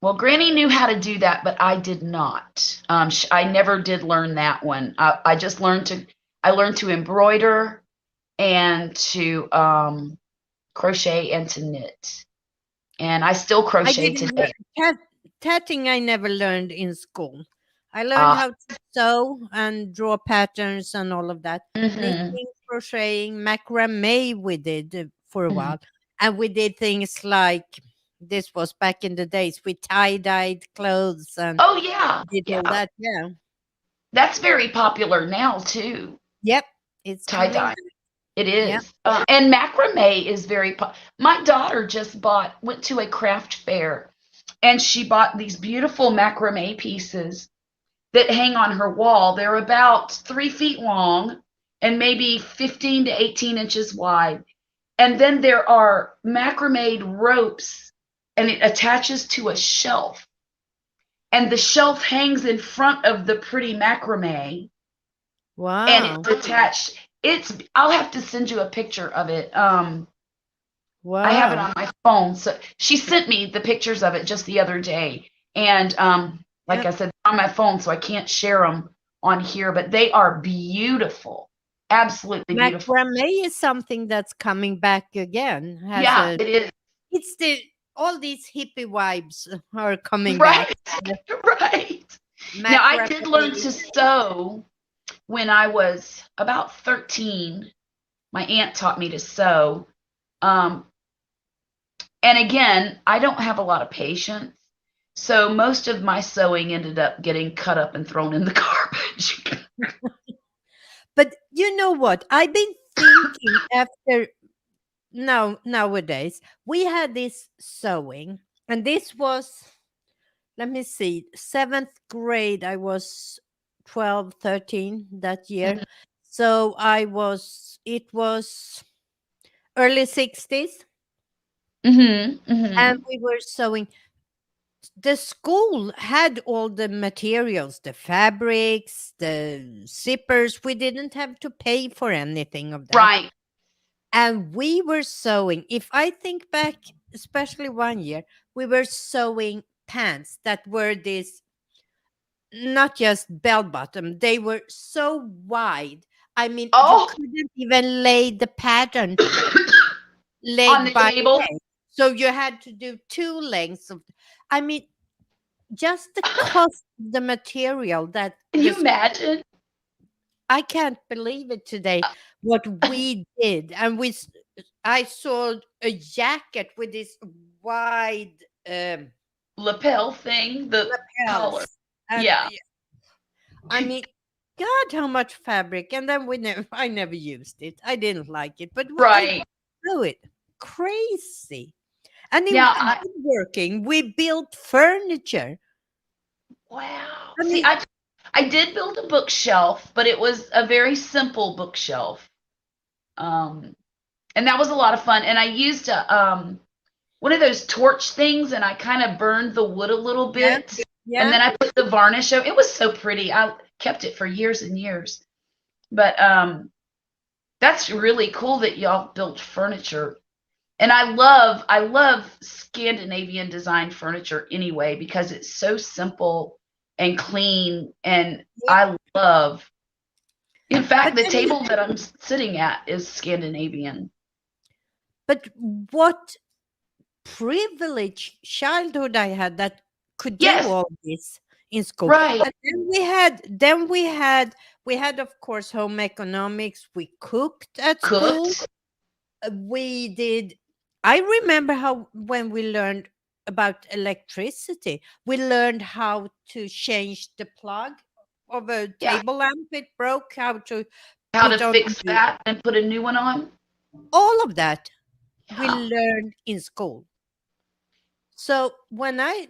Well, Granny knew how to do that, but I did not. I never did learn that one. I just learned to embroider and to crochet and to knit. And I still I crochet didn't today. tatting. I never learned in school. I learned how to sew and draw patterns and all of that. Mhm. Knitting, crocheting, macrame we did for a Mhm. while, and we did things like This was back in the days with tie-dyed clothes and Oh yeah, did all yeah. that. Yeah. That's very popular now too. Yep. It's Tie coming. dye. It Yeah. is. And macrame is very my daughter just went to a craft fair, and she bought these beautiful macrame pieces that hang on her wall. They're about 3 feet long and maybe 15 to 18 inches wide. And then there are macrame ropes, and it attaches to a shelf. And the shelf hangs in front of the pretty macrame, and Wow. it's attached. I'll have to send you a picture of it. Wow. I have it on my phone. So she sent me the pictures of it just the other day. And like I said, on my phone, so I can't share them on here, but they are beautiful. Absolutely beautiful. Macrame is something that's coming back again. Yeah, it is. It's all these hippie vibes are coming Right. back. Right. Now, I did learn Macrame. to sew when I was about 13. My aunt taught me to sew. And again, I don't have a lot of patience. So most of my sewing ended up getting cut up and thrown in the garbage. But you know what? I've been thinking after nowadays, we had this sewing, and this was, let me see, 7th grade. I was 12, 13 that year. So it was early 60s, and we were sewing. The school had all the materials, the fabrics, the zippers. We didn't have to pay for anything of that. Right. And we were sewing. If I think back, especially one year, we were sewing pants that were this, not just bell bottom, they were so wide. I mean, Oh. you couldn't even lay the pattern leg On the by table? leg. So you had to do 2 lengths of, I mean, just the cost of the material that Can you imagine? I can't believe it today, what we did. And I saw a jacket with this wide Lapel thing, the collar. lapels. And Yeah. I mean, God, how much fabric. And then I never used it. I didn't like it, but we Right. do it. Crazy. And it Now, was working. We built furniture. Wow. I See, mean- I did build a bookshelf, but it was a very simple bookshelf. And that was a lot of fun. And I used one of those torch things, and I kind of burned the wood a little bit. Yeah. And then I put the varnish over. It was so pretty. I kept it for years and years. But that's really cool that y'all built furniture. And I love Scandinavian designed furniture anyway, because it's so simple and clean, and I love. In fact, the table that I'm sitting at is Scandinavian. But what privileged childhood I had that could do Yes. all this in school. Right. And then we had of course home economics. We cooked at school. We did. I remember how when we learned about electricity, we learned how to change the plug of a table lamp. It broke. How to fix that and put a new one on. All of that we Yeah. learned in school. So when I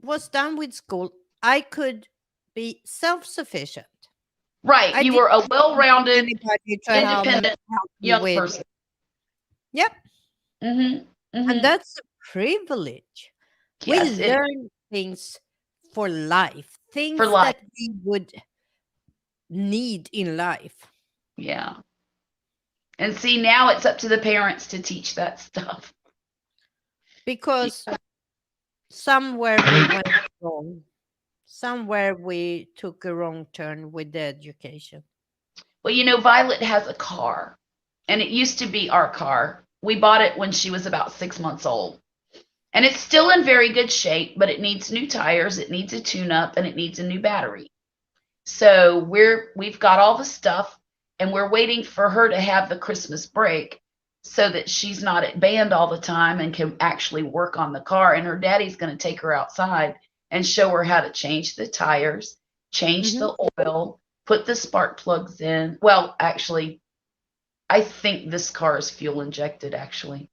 was done with school, I could be self-sufficient. Right. I You didn't were a need well-rounded, anybody to help me independent young with. person. Yep. Mm-hmm. And that's a privilege. Yes, We learn things for life, things For life. that we would need in life. Yeah. And see, now it's up to the parents to teach that stuff. Because somewhere we went wrong. Somewhere we took a wrong turn with the education. Well, Violet has a car, and it used to be our car. We bought it when she was about 6 months old. And it's still in very good shape, but it needs new tires, it needs a tune-up, and it needs a new battery. So we've got all the stuff, and we're waiting for her to have the Christmas break so that she's not at band all the time and can actually work on the car. And her daddy's going to take her outside and show her how to change the tires, change the oil, put the spark plugs in. Well, actually, I think this car is fuel injected, actually.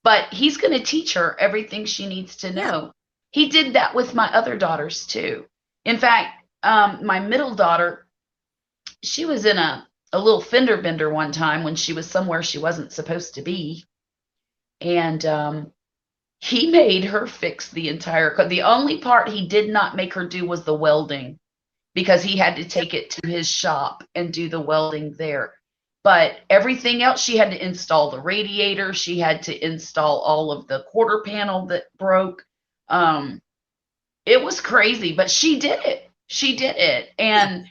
But he's going to teach her everything she needs to know. He did that with my other daughters, too. In fact, my middle daughter, she was in a little fender bender one time when she was somewhere she wasn't supposed to be. And he made her fix the entire car. The only part he did not make her do was the welding, because he had to take it to his shop and do the welding there. But everything else, she had to install the radiator. She had to install all of the quarter panel that broke. It was crazy, but she did it. She did it. And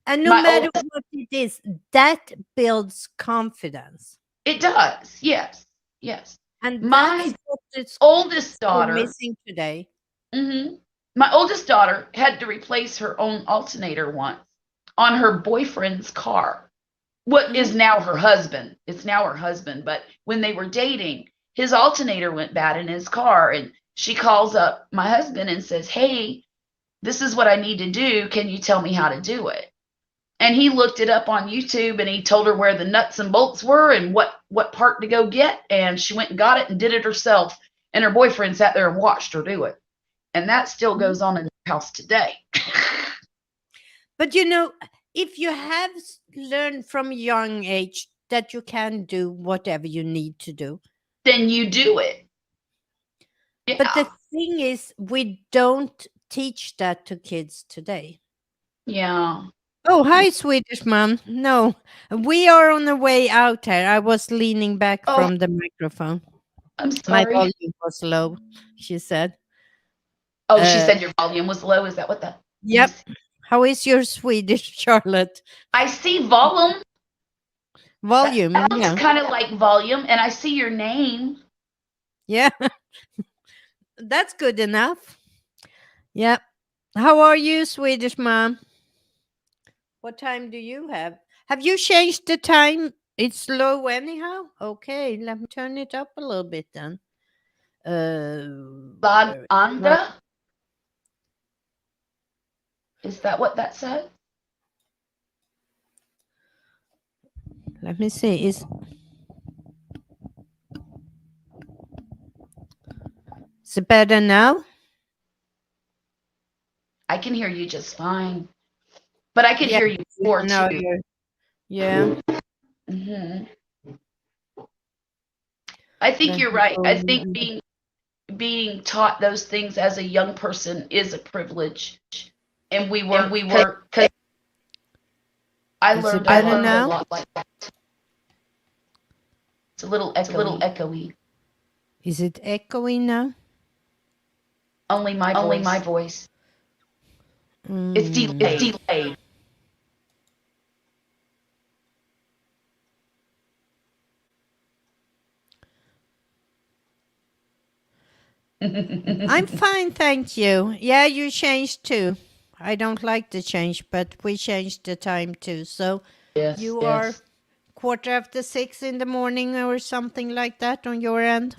no matter what it is, that builds confidence. It does. Yes. Yes. And my that's oldest daughter missing today. My oldest daughter had to replace her own alternator once on her boyfriend's car. What is now her husband. It's now her husband. But when they were dating, his alternator went bad in his car. And she calls up my husband and says, hey, this is what I need to do. Can you tell me how to do it? And he looked it up on YouTube, and he told her where the nuts and bolts were and what part to go get. And she went and got it and did it herself. And her boyfriend sat there and watched her do it. And that still goes on in the house today. But you know, if you have learned from a young age that you can do whatever you need to do, then you do it. Yeah. But the thing is, we don't teach that to kids today. Yeah. Oh, hi, Swedish mom. No, we are on the way out here. I was leaning back from the microphone. I'm sorry. My volume was low, she said. Oh, she said your volume was low. Is that what that? Yep. How is your Swedish, Charlotte? I see volume. Volume. That sounds kind of like volume, and I see your name. Yeah. That's good enough. Yeah. How are you, Swedish mom? What time do you have? Have you changed the time? It's low anyhow? Okay, let me turn it up a little bit then. Anda? Is that what that said? Let me see. Is it better now? I can hear you just fine. But I can hear you more too. Yeah. I think you're right. I think being taught those things as a young person is a privilege. And we were because I learned a lot like that. It's a little echoey. Is it echoing now? Only my voice. It's delayed. I'm fine, thank you. Yeah, you changed too. I don't like the change, but we changed the time too. So you are 6:15 in the morning or something like that on your end?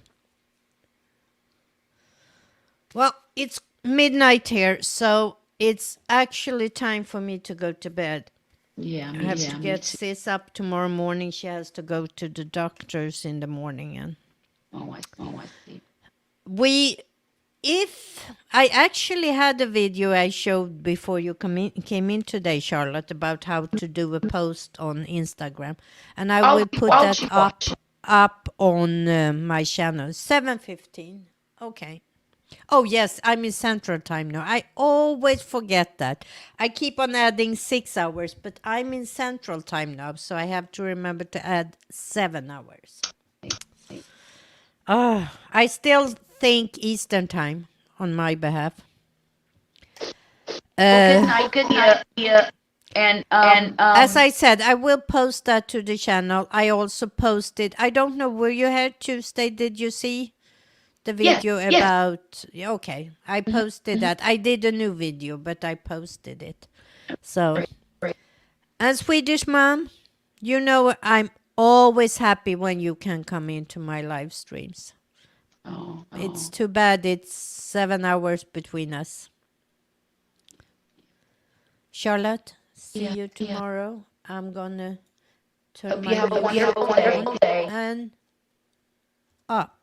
Well, it's midnight here, so it's actually time for me to go to bed. Yeah, I have to get Sis up tomorrow morning. She has to go to the doctors in the morning. And I see. I actually had a video I showed before you came in today, Charlotte, about how to do a post on Instagram, and I will put that up on my channel. 7:15. Okay. Oh yes, I'm in Central Time now. I always forget that. I keep on adding 6 hours, but I'm in Central Time now, so I have to remember to add 7 hours. I still think Eastern Time on my behalf. Good night. And as I said, I will post that to the channel. I also posted. I don't know. Were you here Tuesday? Did you see the video about? Okay, I posted that. I did a new video, but I posted it. So, and Swedish mom, you know I'm always happy when you can come into my live streams. Oh, It's too bad it's 7 hours between us. Charlotte, see you tomorrow. I'm gonna turn hope my you have a music wonderful on day. and up.